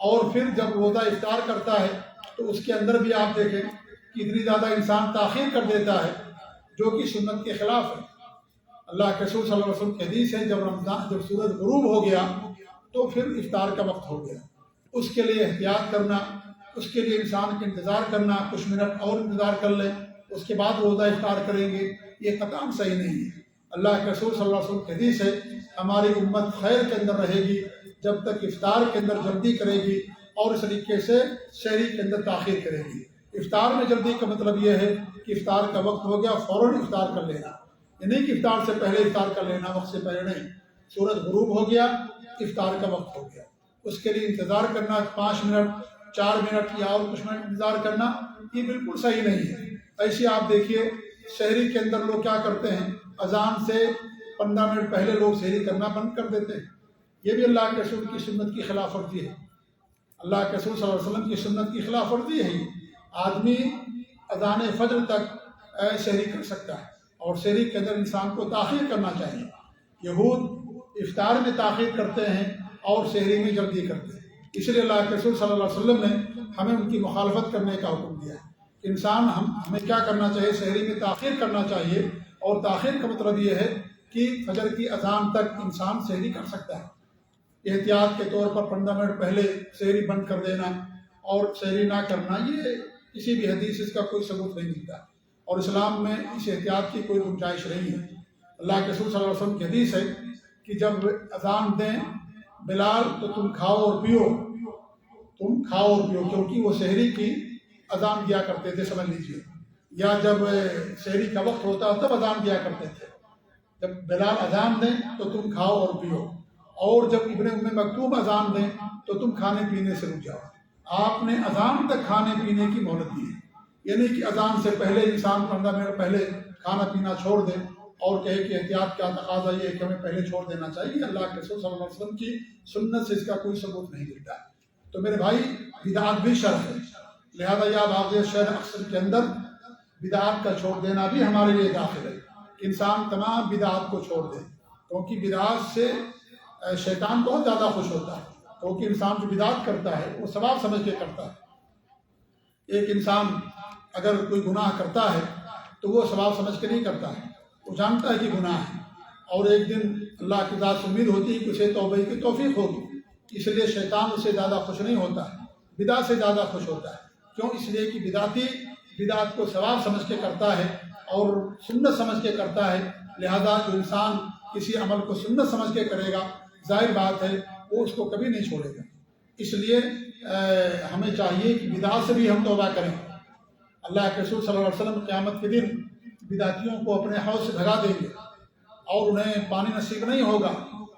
اور پھر جب روزہ افطار کرتا ہے تو اس کے اندر بھی آپ دیکھیں کہ اتنی زیادہ انسان تاخیر کر دیتا ہے جو کہ سنت کے خلاف ہے۔ اللہ کے رسول صلی اللہ علیہ وسلم کی حدیث ہے، جب سورج غروب ہو گیا تو پھر افطار کا وقت ہو گیا، اس کے لیے احتیاط کرنا، اس کے لیے انسان کا انتظار کرنا، کچھ منٹ اور انتظار کر لیں، اس کے بعد روزہ افطار کریں گے، یہ قطعاً صحیح نہیں ہے۔ اللہ کے رسول صلی اللہ علیہ وسلم کی حدیث ہے، ہماری امت خیر کے اندر رہے گی جب تک افطار کے اندر جلدی کرے گی اور اس طریقے سے سحری کے اندر تاخیر کرے گی۔ افطار میں جلدی کا مطلب یہ ہے کہ افطار کا وقت ہو گیا فوراً افطار کر لینا، یہ نہیں کہ افطار سے پہلے افطار کر لینا، وقت سے پہلے نہیں، سورج غروب ہو گیا افطار کا وقت ہو گیا، اس کے لیے انتظار کرنا 5 منٹ 4 منٹ یا اور کچھ منٹ انتظار کرنا، یہ بالکل صحیح نہیں ہے۔ ایسے آپ دیکھیے سحری کے اندر لوگ کیا کرتے ہیں، اذان سے 15 منٹ پہلے لوگ سحری کرنا بند کر دیتے ہیں، یہ بھی اللہ کے رسول کی سنت کی خلاف ورزی ہے۔ اللہ کے رسول صلی اللہ علیہ وسلم کی سنت کی خلاف ورزی ہے۔ آدمی اذان فجر تک سحری کر سکتا ہے اور سحری کے اندر انسان کو تاخیر کرنا چاہیے۔ یہود افطار میں تاخیر کرتے ہیں اور سحری میں جلدی کرتے ہیں، اس لیے اللہ کے رسول صلی اللہ علیہ وسلم نے ہمیں ان کی مخالفت کرنے کا حکم دیا ہے۔ انسان ہمیں کیا کرنا چاہیے، سحری میں تاخیر کرنا چاہیے، اور تاخیر کا مطلب یہ ہے کہ فجر کی اذان تک انسان سحری کر سکتا ہے۔ احتیاط کے طور پر 15 منٹ پہلے سحری بند کر دینا اور سحری نہ کرنا، یہ کسی بھی حدیث اس کا کوئی ثبوت نہیں ملتا، اور اسلام میں اس احتیاط کی کوئی گنجائش نہیں ہے۔ اللہ کے رسول صلی اللہ علیہ وسلم کی حدیث ہے کہ جب اذان دیں بلال تو تم کھاؤ اور پیو، کیونکہ وہ سحری کی اذان دیا کرتے تھے، سمجھ لیجیے، یا جب سحری کا وقت ہوتا تب اذان دیا کرتے تھے، جب بلال اذان دیں تو تم کھاؤ اور پیو، اور جب ابن ام مکتوم اذان دیں تو تم کھانے پینے سے رک جاؤ۔ آپ نے اذان تک کھانے پینے کی مہلت دی ہے، یعنی کہ اذان سے پہلے انسان 15 منٹ پہلے کھانا پینا چھوڑ دے اور کہے کہ احتیاط کا تقاضا یہ ہے کہ ہمیں پہلے چھوڑ دینا چاہیے، اللہ کے رسول صلی اللہ علیہ وسلم کی سنت سے اس کا کوئی ثبوت نہیں ملتا ہے۔ تو میرے بھائی بدعات بھی شر ہے، لہذا یا واقع شر اکثر کے اندر بدعات کا چھوڑ دینا بھی ہمارے لیے داخل ہے کہ انسان تمام بدعات کو چھوڑ دے، کیونکہ بدعات سے شیطان بہت زیادہ خوش ہوتا ہے، کیونکہ انسان جو بدعات کرتا ہے وہ ثواب سمجھ کے کرتا ہے۔ ایک انسان اگر کوئی گناہ کرتا ہے تو وہ ثواب سمجھ کے نہیں کرتا ہے، وہ جانتا ہے کہ گناہ ہے، اور ایک دن اللہ کی ذات سے امید ہوتی ہے کہ اسے توبہ کی توفیق ہوگی، اس لیے شیطان اسے زیادہ خوش نہیں ہوتا ہے، بدعت سے زیادہ خوش ہوتا ہے۔ کیوں؟ اس لیے کہ بدعتی بدعت کو ثواب سمجھ کے کرتا ہے اور سنت سمجھ کے کرتا ہے، لہذا جو انسان کسی عمل کو سنت سمجھ کے کرے گا ظاہر بات ہے وہ اس کو کبھی نہیں چھوڑے گا۔ اس لیے ہمیں چاہیے کہ بدعت سے بھی ہم توبہ کریں۔ اللہ کے رسول صلی اللہ علیہ وسلم قیامت کے دن بدعتیوں کو اپنے حوض سے بھگا دیں گے اور انہیں پانی نصیب نہیں ہوگا۔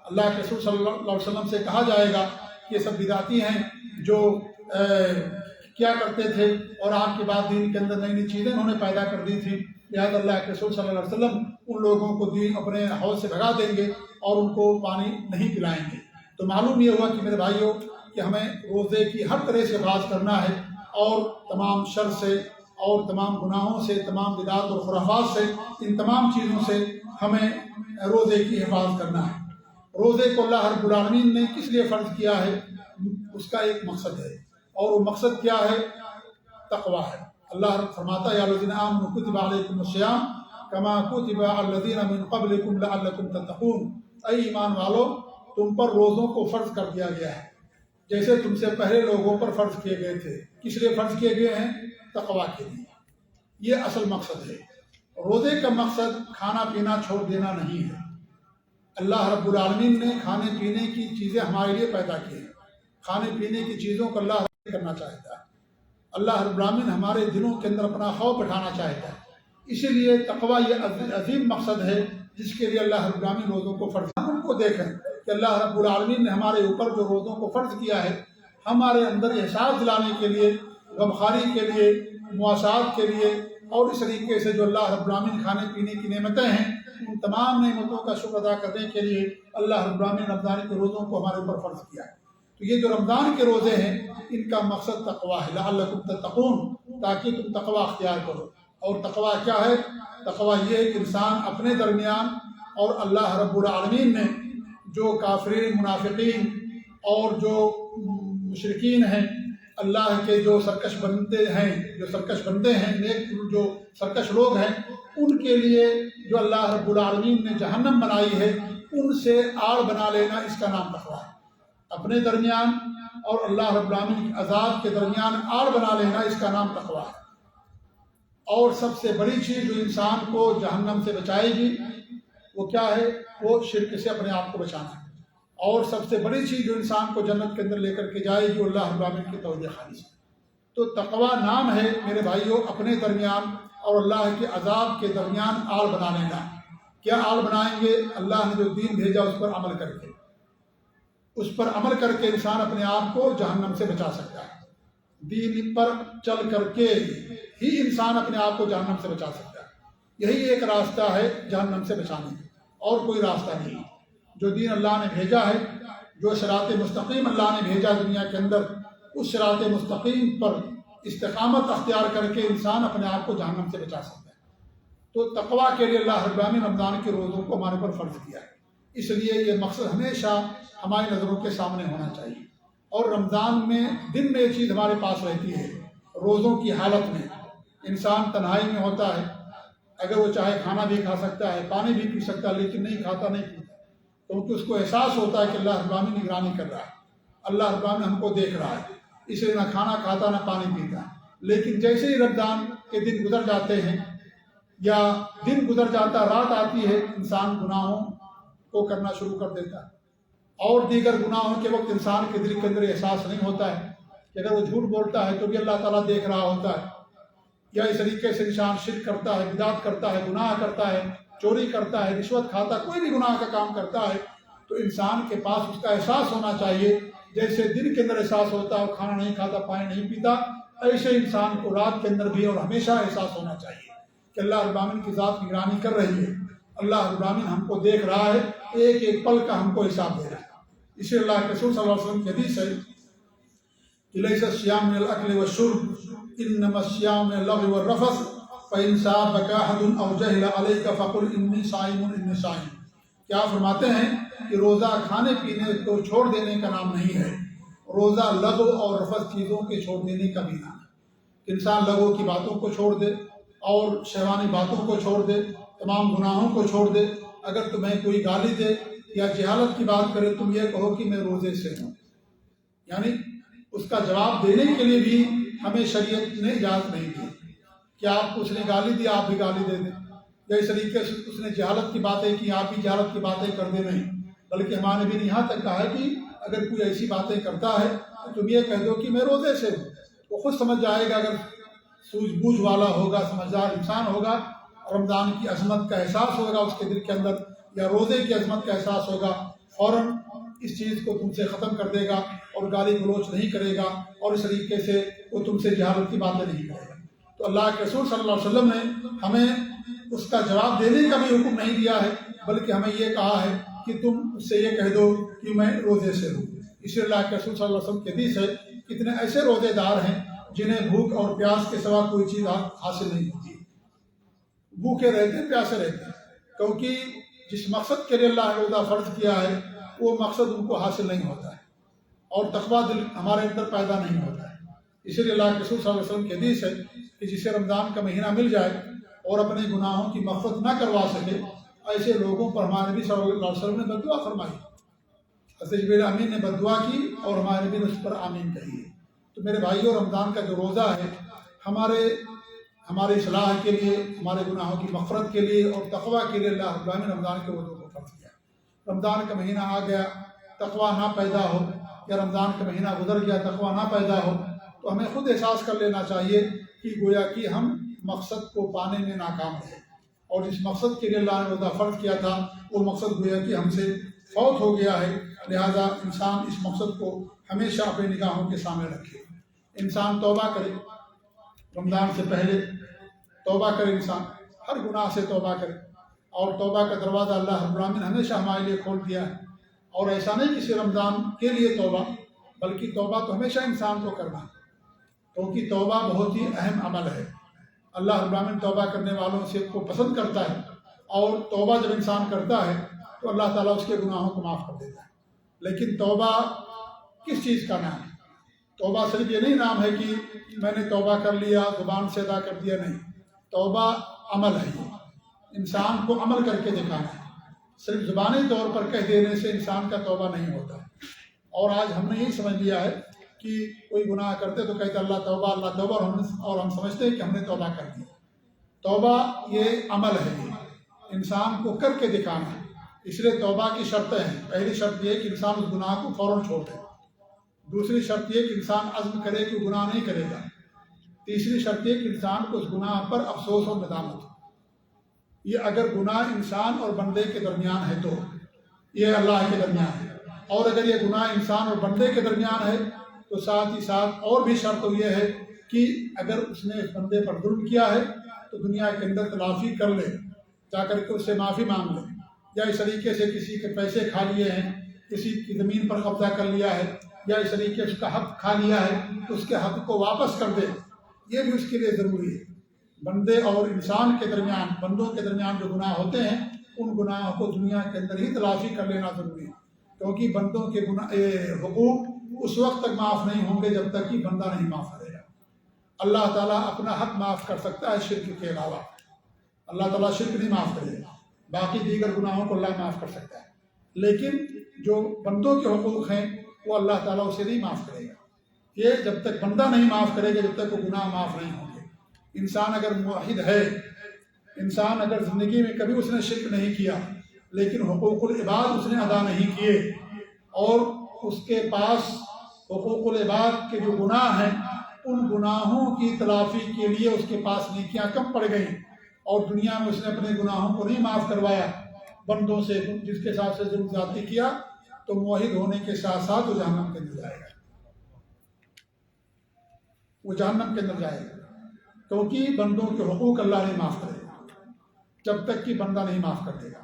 اللہ کے رسول صلی اللہ علیہ وسلم سے کہا جائے گا کہ یہ سب بدعتی ہیں جو کیا کرتے تھے اور آپ کے بعد دین کے اندر نئی نئی چیزیں انہوں نے پیدا کر دی تھی، لہٰذا اللہ کے رسول صلی اللہ علیہ وسلم ان لوگوں کو دین اپنے حوض سے بھگا دیں گے اور ان کو پانی نہیں پلائیں گے۔ تو معلوم یہ ہوا کہ میرے بھائیوں کہ ہمیں روزے کی ہر طرح سے حفاظت کرنا ہے، اور تمام شر سے اور تمام گناہوں سے، تمام بدعات اور خرافات سے، ان تمام چیزوں سے ہمیں روزے کی حفاظت کرنا ہے۔ روزے کو اللہ رب العالمین نے کس لیے فرض کیا ہے؟ اس کا ایک مقصد ہے، اور وہ مقصد کیا ہے؟ تقویٰ ہے۔ اللہ رب فرماتا ہے یا الذین آمنوا کتب علیکم الصیام کما کتب علی الذین من قبلکم لعلکم تتقون، اے ایمان والو تم پر روزوں کو فرض کر دیا گیا ہے جیسے تم سے پہلے لوگوں پر فرض کیے گئے تھے۔ کس لیے فرض کیے گئے ہیں؟ تقویٰ کے لیے۔ یہ اصل مقصد ہے۔ روزے کا مقصد کھانا پینا چھوڑ دینا نہیں ہے۔ اللہ رب العالمین نے کھانے پینے کی چیزیں ہمارے لیے پیدا کی ہیں، کھانے پینے کی چیزوں کو اللہ کرنا چاہتا ہے۔ اللہ رب العالمین ہمارے دلوں کے اندر اپنا خوف بٹھانا چاہتا ہے، اسی لیے تقویٰ یہ عظیم مقصد ہے جس کے لیے اللہ رب العالمین روزوں کو فرض کیا۔ ہم کو دیکھیں کہ اللہ رب العالمین نے ہمارے اوپر جو روزوں کو فرض کیا ہے، ہمارے اندر احساس دلانے کے لیے، غمخواری کے لیے، مواسات کے لیے، اور اس طریقے سے جو اللہ رب العالمین کھانے پینے کی نعمتیں ہیں ان تمام نعمتوں کا شکر ادا کرنے کے لیے اللہ رب العالمین رمضان کے روزوں کو ہمارے اوپر فرض کیا ہے۔ تو یہ جو رمضان کے روزے ہیں ان کا مقصد تقویٰ ہے، لعلکم تتقون، تاکہ تم تقویٰ اختیار کرو۔ اور تقویٰ کیا ہے؟ تقویٰ یہ ہے کہ انسان اپنے درمیان اور اللہ رب العالمین نے جو کافرین، منافقین اور جو مشرکین ہیں، اللہ کے جو سرکش بندے ہیں، نیک جو سرکش لوگ ہیں، ان کے لیے جو اللہ رب العالمین نے جہنم بنائی ہے ان سے آڑ بنا لینا، اس کا نام تقویٰ ہے۔ اپنے درمیان اور اللہ رب العالمین کے عذاب کے درمیان آڑ بنا لینا، اس کا نام تقویٰ ہے۔ اور سب سے بڑی چیز جو انسان کو جہنم سے بچائے گی وہ کیا ہے؟ وہ شرک سے اپنے آپ کو بچانا ہے۔ اور سب سے بڑی چیز جو انسان کو جنت کے اندر لے کر کے جائے گی وہ اللہ رب العالمین کی توحید خالص ہے۔ تو تقویٰ نام ہے میرے بھائیوں اپنے درمیان اور اللہ کے عذاب کے درمیان آڑ بنا لینا۔ کیا آڑ بنائیں گے؟ اللہ نے جو دین بھیجا اس پر عمل کر کے، اس پر عمل کر کے انسان اپنے آپ کو جہنم سے بچا سکتا ہے۔ دین پر چل کر کے ہی انسان اپنے آپ کو جہنم سے بچا سکتا ہے۔ یہی ایک راستہ ہے جہنم سے بچانے کا، اور کوئی راستہ نہیں۔ جو دین اللہ نے بھیجا ہے، جو صراط مستقیم اللہ نے بھیجا دنیا کے اندر، اس صراط مستقیم پر استقامت اختیار کر کے انسان اپنے آپ کو جہنم سے بچا سکتا ہے۔ تو تقویٰ کے لیے اللہ رب العالمین رمضان کے روزوں کو ہمارے پر فرض کیا ہے، اس لیے یہ مقصد ہمیشہ ہماری نظروں کے سامنے ہونا چاہیے۔ اور رمضان میں دن میں یہ چیز ہمارے پاس رہتی ہے، روزوں کی حالت میں انسان تنہائی میں ہوتا ہے، اگر وہ چاہے کھانا بھی کھا سکتا ہے، پانی بھی پی سکتا ہے، لیکن نہیں کھاتا نہیں پیتا، کیونکہ اس کو احساس ہوتا ہے کہ اللہ رب العالمین نگرانی کر رہا ہے، اللہ رب العالمین ہم کو دیکھ رہا ہے، اس لیے نہ کھانا کھاتا نہ پانی پیتا۔ لیکن جیسے ہی رمضان کے دن گزر جاتے ہیں یا دن گزر جاتا، رات آتی ہے، انسان گناہوں کو کرنا شروع کر دیتا ہے، اور دیگر گناہوں کے وقت انسان کے دل کے اندر احساس نہیں ہوتا ہے کہ اگر وہ جھوٹ بولتا ہے تو بھی اللہ تعالیٰ دیکھ رہا ہوتا ہے، یا اس طریقے سے انسان شرک کرتا ہے، بدعت کرتا ہے، گناہ کرتا ہے، چوری کرتا ہے، رشوت کھاتا ہے، کوئی بھی گناہ کا کام کرتا ہے، تو انسان کے پاس اس کا احساس ہونا چاہیے جیسے دن کے اندر احساس ہوتا ہے کھانا نہیں کھاتا، پانی نہیں پیتا، ایسے انسان کو رات کے اندر بھی اور ہمیشہ احساس ہونا چاہیے کہ اللہ رب العالمین کی ذات نگرانی کر رہی ہے۔ اللہ رب العالمین ہم کو دیکھ رہا ہے، ایک ایک پل کا ہم کو حساب دے رہا ہے۔ اسی اللہ کے رسول صلی اللہ علیہ وسلم کی حدیث ہے کہ لیس الصیام من الاکل والشرب انما الصیام من اللغو والرفث فإن صابك أحد أو جهل عليك فقل إني صائم إني صائم۔ کیا فرماتے ہیں کہ روزہ کھانے پینے کو چھوڑ دینے کا نام نہیں ہے، روزہ لغو اور رفث چیزوں کے چھوڑ دینے کا بھی نام ہے۔ انسان لغو کی باتوں کو چھوڑ دے اور شیوانی باتوں کو چھوڑ دے، تمام گناہوں کو چھوڑ دے۔ اگر تمہیں کوئی گالی دے یا جہالت کی بات کرے، تم یہ کہو کہ میں روزے سے ہوں، یعنی اس کا جواب دینے کے لیے بھی ہمیں شریعت نے اجازت نہیں دی کہ آپ کو اس نے گالی دی آپ بھی گالی دے دیں، یا اس طریقے سے اس نے جہالت کی باتیں کی آپ بھی جہالت کی باتیں کر دیں، نہیں، بلکہ ہمارے بھی یہاں تک کہا ہے کہ اگر کوئی ایسی باتیں کرتا ہے تو تم یہ کہہ دو کہ میں روزے سے ہوں، وہ خود سمجھ جائے گا۔ اگر سوجھ بوجھ والا ہوگا، سمجھدار انسان ہوگا، رمضان کی عظمت کا احساس ہوگا اس کے دل کے اندر، یا روزے کی عظمت کا احساس ہوگا، فوراً اس چیز کو تم سے ختم کر دے گا اور گالی گلوچ نہیں کرے گا، اور اس طریقے سے وہ تم سے جہالت کی باتیں نہیں کرے گا۔ تو اللہ کے رسول صلی اللہ علیہ وسلم نے ہمیں اس کا جواب دینے کا بھی حکم نہیں دیا ہے، بلکہ ہمیں یہ کہا ہے کہ تم اس سے یہ کہہ دو کہ میں روزے سے ہوں۔ اس لیے اللہ کے رسول صلی اللہ علیہ وسلم کی حدیث ہے، کتنے ایسے روزے دار ہیں جنہیں بھوک اور پیاس کے سوا کوئی چیز حاصل نہیں ہوتی، بھوکے رہتے ہیں، پیاسے رہتے ہیں، کیونکہ جس مقصد کے لیے اللہ نے روزہ فرض کیا ہے وہ مقصد ان کو حاصل نہیں ہوتا ہے، اور تقویٰ دل ہمارے اندر پیدا نہیں ہوتا ہے۔ اسی لیے اللہ کے رسول صلی اللہ علیہ وسلم کی حدیث ہے کہ جسے رمضان کا مہینہ مل جائے اور اپنے گناہوں کی مغفرت نہ کروا سکے، ایسے لوگوں پر ہمارے نبی صلی اللہ علیہ وسلم نے بد دعا فرمائی، حضرت جبریل امین نے بد دعا کی اور ہمارے نبی نے اس پر آمین کہی ہے۔ تو میرے بھائیوں، رمضان کا جو روزہ ہے ہمارے اصلاح کے لیے، ہمارے گناہوں کی مغفرت کے لیے اور تقویٰ کے لیے اللہ رب العالمین نے رمضان کے روزوں کو فرض کیا۔ رمضان کا مہینہ آ گیا، تقویٰ نہ پیدا ہو، یا رمضان کا مہینہ گزر گیا تقویٰ نہ پیدا ہو، تو ہمیں خود احساس کر لینا چاہیے کہ گویا کہ ہم مقصد کو پانے میں ناکام رہے، اور جس مقصد کے لیے اللہ نے روزہ فرض کیا تھا وہ مقصد گویا کہ ہم سے فوت ہو گیا ہے۔ لہذا انسان اس مقصد کو ہمیشہ اپنی نگاہوں کے سامنے رکھے، انسان توبہ کرے، رمضان سے پہلے توبہ کرے، انسان ہر گناہ سے توبہ کرے، اور توبہ کا دروازہ اللہ رب العالمین نے ہمیشہ ہمارے لیے کھول دیا ہے۔ اور ایسا نہیں کہ صرف رمضان کے لیے توبہ، بلکہ توبہ تو ہمیشہ انسان کو کرنا ہے، کیونکہ توبہ بہت ہی اہم عمل ہے۔ اللہ رب العالمین توبہ کرنے والوں سے کو پسند کرتا ہے، اور توبہ جب انسان کرتا ہے تو اللہ تعالیٰ اس کے گناہوں کو معاف کر دیتا ہے۔ لیکن توبہ کس چیز کا نام ہے؟ توبہ صرف یہ نہیں نام ہے کہ میں نے توبہ کر لیا، زبان سے ادا کر دیا، نہیں، توبہ عمل ہے، یہ انسان کو عمل کر کے دکھانا ہے۔ صرف زبانی طور پر کہہ دینے سے انسان کا توبہ نہیں ہوتا ہے۔ اور آج ہم نے یہی سمجھ لیا ہے کہ کوئی گناہ کرتے تو کہتے اللہ توبہ اللہ توبہ، اور ہم سمجھتے ہیں کہ ہم نے توبہ کر دی۔ توبہ یہ عمل ہے، یہ انسان کو کر کے دکھانا ہے۔ اس لیے توبہ کی شرطیں ہیں۔ پہلی شرط یہ کہ انسان اس گناہ کو فوراً چھوڑ دے، دوسری شرط یہ کہ انسان عزم کرے کہ گناہ نہیں کرے گا، تیسری شرط یہ کہ انسان کو اس گناہ پر افسوس اور ندامت ہو۔ یہ اگر گناہ انسان اور بندے کے درمیان ہے تو یہ اللہ کے درمیان ہے، اور اگر یہ گناہ انسان اور بندے کے درمیان ہے تو ساتھ ہی ساتھ اور بھی شرط یہ ہے کہ اگر اس نے اس بندے پر ظلم کیا ہے تو دنیا کے اندر تلافی کر لے، جا کر کے اس سے معافی مانگ لے، یا اس طریقے سے کسی کے پیسے کھا لیے ہیں، کسی کی زمین پر قبضہ کر لیا ہے، یا اس طریقے سے اس کا حق کھا لیا ہے تو اس کے حق کو واپس کر دے، یہ بھی اس کے لیے ضروری ہے۔ بندے اور انسان کے درمیان، بندوں کے درمیان جو گناہ ہوتے ہیں ان گناہوں کو دنیا کے اندر ہی تلافی کر لینا ضروری ہے، کیونکہ بندوں کے حقوق اس وقت تک معاف نہیں ہوں گے جب تک کہ بندہ نہیں معاف کرے گا۔ اللہ تعالیٰ اپنا حق معاف کر سکتا ہے شرک کے علاوہ، اللہ تعالیٰ شرک نہیں معاف کرے گا، باقی دیگر گناہوں کو اللہ معاف کر سکتا ہے، لیکن جو بندوں کے حقوق ہیں وہ اللہ تعالیٰ اسے نہیں معاف کرے گا۔ یہ جب تک بندہ نہیں معاف کرے گا جب تک وہ گناہ معاف نہیں ہوں گے۔ انسان اگر موحد ہے، انسان اگر زندگی میں کبھی اس نے شرک نہیں کیا، لیکن حقوق العباد اس نے ادا نہیں کیے، اور اس کے پاس حقوق العباد کے جو گناہ ہیں ان گناہوں کی تلافی کے لیے اس کے پاس نیکیاں کم پڑ گئیں، اور دنیا میں اس نے اپنے گناہوں کو نہیں معاف کروایا بندوں سے، جس کے ساتھ سے ظلم زیادتی کیا، تو موحد ہونے کے ساتھ ساتھ وہ جہنم کے اندر جائے گا، وہ جہنم کے اندر جائے گا، کیونکہ بندوں کے حقوق اللہ نہیں معاف کرے گا۔ جب تک کہ بندہ نہیں معاف کر دے گا۔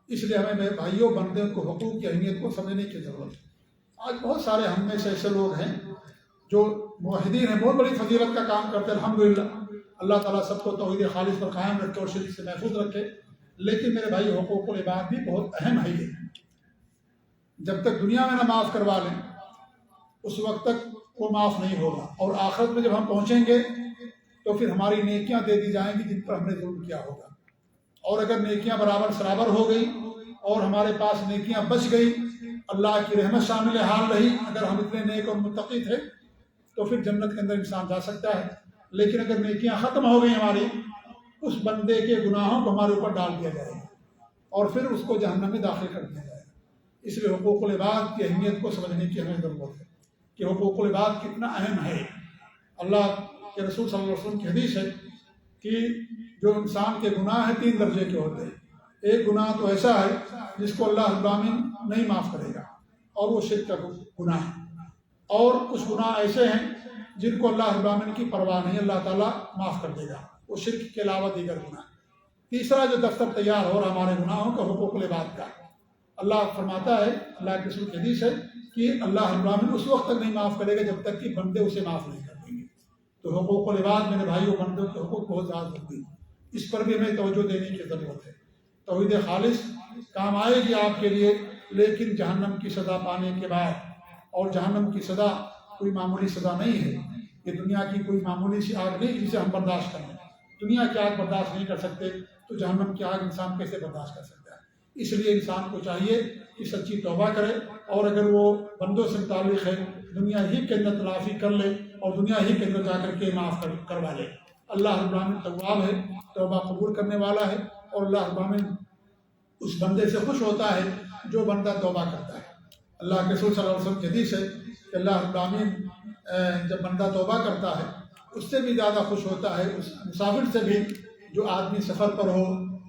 اس لیے ہمیں میرے بھائیوں بندے کو حقوق کی اہمیت کو سمجھنے کی ضرورت ہے۔ آج بہت سارے ہم میں سے ایسے لوگ ہیں جو موحدین ہیں، بہت بڑی فضیلت کا کام کرتے ہیں، الحمدللہ، اللہ تعالیٰ سب کو توحید خالص پر قائم رکھے اور شرک سے محفوظ رکھے، لیکن میرے بھائی حقوق العباد بھی بہت اہم ہے۔ یہ جب تک دنیا میں نہ معاف کروا لیں اس وقت تک وہ معاف نہیں ہوگا، اور آخرت میں جب ہم پہنچیں گے تو پھر ہماری نیکیاں دے دی جائیں گی جن پر ہم نے ظلم کیا ہوگا، اور اگر نیکیاں برابر سرابر ہو گئی اور ہمارے پاس نیکیاں بچ گئی، اللہ کی رحمت شامل حال رہی، اگر ہم اتنے نیک اور متقی تھے تو پھر جنت کے اندر انسان جا سکتا ہے۔ لیکن اگر نیکیاں ختم ہو گئی ہماری، اس بندے کے گناہوں کو ہمارے اوپر ڈال دیا جائے گا اور پھر اس کو جہنم میں داخل کر دیا جائے گا۔ اس لیے حقوق العباد کی اہمیت کو سمجھنے کی ہمیں ضرورت ہے کہ حقوق العباد کتنا اہم ہے۔ اللہ کے رسول صلی اللہ علیہ وسلم کی حدیث ہے کہ جو انسان کے گناہ ہیں 3 درجے کے ہوتے ہیں۔ ایک گناہ تو ایسا ہے جس کو اللہ رب العالمین نہیں معاف کرے گا اور وہ شرک کا گناہ ہے، اور کچھ گناہ ایسے ہیں جن کو اللہ رب العالمین کی پرواہ نہیں، اللہ تعالیٰ معاف کر دے گا، وہ شرک کے علاوہ دیگر گناہ۔ تیسرا جو دفتر تیار ہو رہا ہمارے گناہوں کا، حقوق العباد کا، اللہ فرماتا ہے، اللہ کے رسول کی حدیث ہے کہ اللہ رب العالمین اس وقت تک نہیں معاف کرے گا جب تک کہ بندے اسے معاف نہیں کر دیں گے۔ تو حقوق العباد میرے بھائیوں بندوں کے حقوق بہت زیادہ ضروری ہے، اس پر بھی ہمیں توجہ دینے کی ضرورت ہے۔ توحید خالص کام آئے گی آپ کے لیے، لیکن جہنم کی سزا پانے کے بعد، اور جہنم کی سزا کوئی معمولی سزا نہیں ہے، یہ دنیا کی کوئی معمولی سی آگ نہیں جسے ہم برداشت کر لیں۔ دنیا کی آگ برداشت نہیں کر سکتے تو جہنم کی آگ انسان کیسے برداشت کر سکتا ہے؟ اس لیے انسان کو چاہیے کہ سچی توبہ کرے، اور اگر وہ بندوں سے متعلق ہے دنیا ہی کے اندر تلافی کر لے اور دنیا ہی کے اندر جا کر کے معاف کروا لے۔ اللہ رب العالمین تواب ہے، توبہ قبول کرنے والا ہے، اور اللہ رب العالمین اس بندے سے خوش ہوتا ہے جو بندہ توبہ کرتا ہے۔ اللہ کے رسول صلی اللہ علیہ وسلم کی حدیث ہے کہ اللہ رب العالمین جب بندہ توبہ کرتا ہے اس سے بھی زیادہ خوش ہوتا ہے اس مسافر سے بھی جو آدمی سفر پر ہو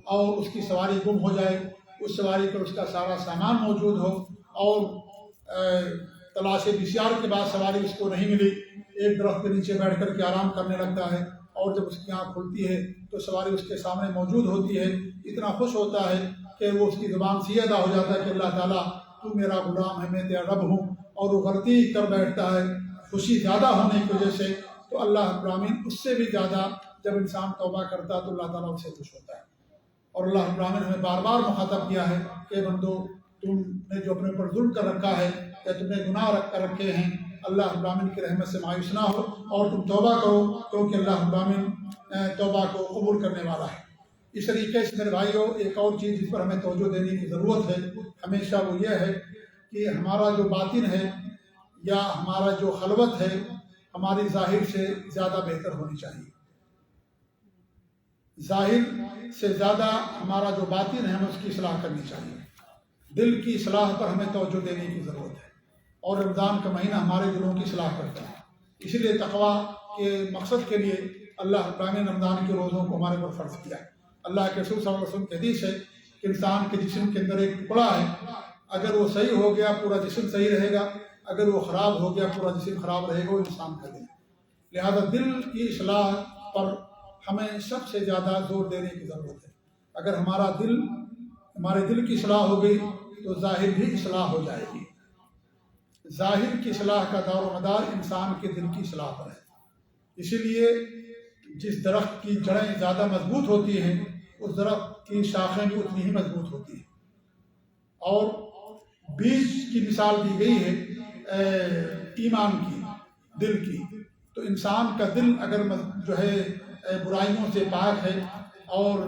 اور اس کی سواری گم ہو جائے، اس سواری پر اس کا سارا سامان موجود ہو اور تلاش بسیار کے بعد سواری اس کو نہیں ملی، ایک درخت کے نیچے بیٹھ کر کے آرام کرنے لگتا ہے، اور جب اس کی آنکھ کھلتی ہے تو سواری اس کے سامنے موجود ہوتی ہے، اتنا خوش ہوتا ہے کہ وہ اس کی زبان سے یہ ادا ہو جاتا ہے کہ اللہ تعالیٰ تو میرا غلام ہے، میں تیرا رب ہوں، اور وہ غلطی کر بیٹھتا ہے خوشی زیادہ ہونے کی وجہ سے۔ تو اللہ رب العالمین اس سے بھی زیادہ جب انسان توبہ کرتا ہے تو اللہ تعالیٰ اس سے خوش ہوتا ہے۔ اور اللہ رب العالمین ہمیں بار بار مخاطب کیا ہے کہ بندو تم نے جو اپنے اوپر ظلم کر رکھا ہے یا تم نے گناہ رکھ کر رکھے ہیں، اللہ رب العالمین کی رحمت سے مایوس نہ ہو اور تم توبہ کرو، کیونکہ اللہ رب العالمین توبہ کو قبول کرنے والا ہے۔ اس طریقے سے میرے بھائیوں ایک اور چیز جس پر ہمیں توجہ دینے کی ضرورت ہے ہمیشہ، وہ یہ ہے کہ ہمارا جو باطن ہے یا ہمارا جو خلوت ہے ہماری ظاہر سے زیادہ بہتر ہونی چاہیے۔ ظاہر سے زیادہ ہمارا جو باطن ہے ہمیں اس کی اصلاح کرنی چاہیے، دل کی اصلاح پر ہمیں توجہ دینے کی ضرورت ہے، اور رمضان کا مہینہ ہمارے دلوں کی اصلاح کرتا ہے۔ اس لیے تقویٰ کے مقصد کے لیے اللہ رب العالمین نے رمضان کے روزوں کو ہمارے پر فرض کیا ہے۔ اللہ کے رسول صلی اللہ علیہ وسلم کی حدیث ہے کہ انسان کے جسم کے اندر ایک ٹکڑا ہے، اگر وہ صحیح ہو گیا پورا جسم صحیح رہے گا، اگر وہ خراب ہو گیا پورا جسم خراب رہے گا، وہ انسان کا دل۔ لہذا دل کی اصلاح پر ہمیں سب سے زیادہ زور دینے کی ضرورت ہے۔ اگر ہمارے دل کی اصلاح ہو گئی تو ظاہر بھی اصلاح ہو جائے گی۔ ظاہر کی اصلاح کا دار و مدار انسان کے دل کی اصلاح پر ہے۔ اسی لیے جس درخت کی جڑیں زیادہ مضبوط ہوتی ہیں اس درخت کی شاخیں بھی اتنی ہی مضبوط ہوتی ہیں۔ اور بیج کی مثال دی گئی ہے ایمان کی، دل کی۔ تو انسان کا دل اگر جو ہے برائیوں سے پاک ہے، اور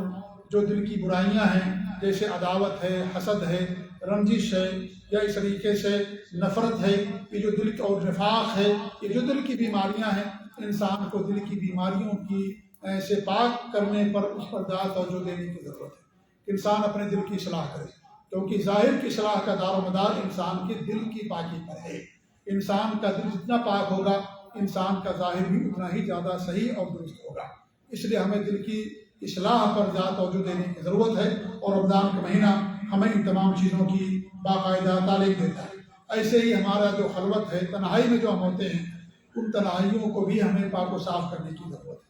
جو دل کی برائیاں ہیں جیسے عداوت ہے، حسد ہے، رنجش ہے، یا اس طریقے سے نفرت ہے، یہ جو دل اور نفاق ہے، یہ جو دل کی بیماریاں ہیں، انسان کو دل کی بیماریوں کی سے پاک کرنے پر اس پر زیادہ توجہ دینے کی ضرورت ہے کہ انسان اپنے دل کی اصلاح کرے، کیونکہ ظاہر کی اصلاح کا دار و مدار انسان کے دل کی پاکی پر ہے۔ انسان کا دل جتنا پاک ہوگا انسان کا ظاہر بھی اتنا ہی زیادہ صحیح اور درست ہوگا۔ اس لیے ہمیں دل کی اصلاح پر زیادہ توجہ دینے کی ضرورت ہے، اور رمضان کا مہینہ ہمیں ان تمام چیزوں کی باقاعدہ تعلیم دیتا ہے۔ ایسے ہی ہمارا جو خلوت ہے، تنہائی میں جو ہم ہوتے ہیں، ان تنہائیوں کو بھی ہمیں پاک و صاف کرنے کی ضرورت ہے۔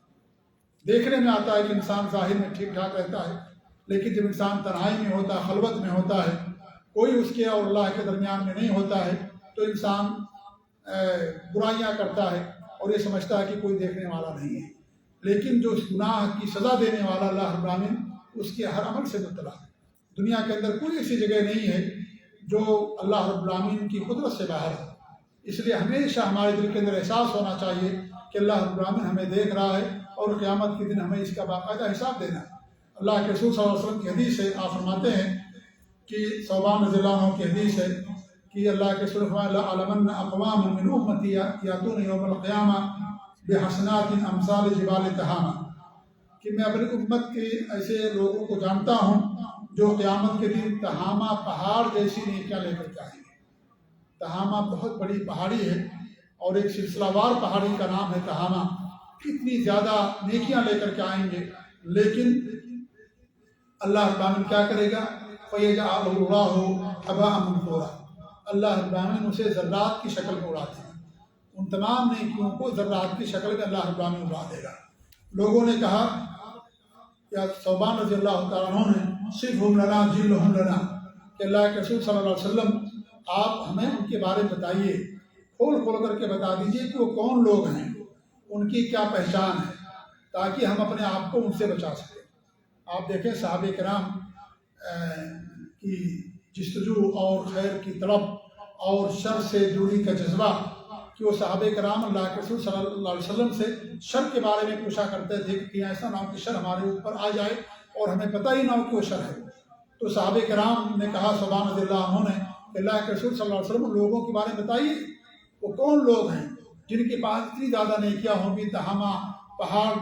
دیکھنے میں آتا ہے کہ انسان ظاہر میں ٹھیک ٹھاک رہتا ہے، لیکن جب انسان تنہائی میں ہوتا ہے، خلوت میں ہوتا ہے، کوئی اس کے اور اللہ کے درمیان میں نہیں ہوتا ہے، تو انسان برائیاں کرتا ہے اور یہ سمجھتا ہے کہ کوئی دیکھنے والا نہیں ہے۔ لیکن جو اس گناہ کی سزا دینے والا اللہ رب العالمین اس کے ہر عمل سے مطلع ہے۔ دنیا کے اندر کوئی ایسی جگہ نہیں ہے جو اللہ رب العالمین کی قدرت سے باہر ہے۔ اس لیے ہمیشہ ہمارے دل کے اندر احساس ہونا چاہیے کہ اللہ رب العالمین ہمیں دیکھ رہا ہے اور قیامت کے دن ہمیں اس کا باقاعدہ حساب دینا ہے۔ اللہ کے رسول صلی اللہ علیہ وسلم کی حدیث ہے، آپ فرماتے ہیں کہ ثوبان رضی اللہ عنہ کی حدیث ہے کہ اللہ کے رسول فرمایا لَأَعْلَمَنَّ أَقْوَامًا مِّنْ أُمَّتِي يَأْتُونَ يَوْمَ الْقِيَامَةِ بِحَسَنَاتٍ أَمْثَالِ جِبَالِ تِہَامَہ، کہ میں اپنی امت کے ایسے لوگوں کو جانتا ہوں جو قیامت کے دن تہامہ پہاڑ جیسی نیکیاں لے کر کے آئیں گے۔ تہامہ بہت بڑی پہاڑی ہے اور ایک سلسلہ وار پہاڑی کا نام ہے تہامہ۔ کتنی زیادہ نیکیاں لے کر کے آئیں گے، لیکن اللہ رب العالمین کیا کرے گا؟ فَيَجْعَلُهُ اللَّهُ هَبَاءً مَنثُورًا، اللہ رب العالمین اسے ذرات کی شکل میں اڑا دے گا۔ ان تمام نیکیوں کو ذرات کی شکل میں اللہ رب العالمین اڑا دے گا۔ لوگوں نے کہا یا ثوبان رضی اللہ تعالیٰ عنہ نے صِفْهُمْ لَنَا جِلُّهُمْ لَنَا، کہ اللہ کے رسول صلی اللہ علیہ وسلم آپ ہمیں ان کے بارے میں بتائیے، کھول کھول کر کے بتا دیجئے کہ وہ کون لوگ ہیں، ان کی کیا پہچان ہے، تاکہ ہم اپنے آپ کو ان سے بچا سکیں۔ آپ دیکھیں صحابہ کرام کی جستجو اور خیر کی طلب اور شر سے دوری کا جذبہ، کہ وہ صحابہ کرام اللہ کے رسول صلی اللہ علیہ وسلم سے شر کے بارے میں پوچھا کرتے تھے کہ ایسا نہ ہو کہ شر ہمارے اوپر آ جائے اور ہمیں پتہ ہی نہ ہو کہ وہ شر ہے۔ تو صحابہ کرام نے کہا ثوبان رضی اللہ عنہ نے کہ اللہ کے رسول صلی اللہ علیہ وسلم لوگوں کے بارے میں بتائیے، وہ کون لوگ ہیں جن کے پاس اتنی زیادہ نیکیاں ہوں گی تہامہ پہاڑ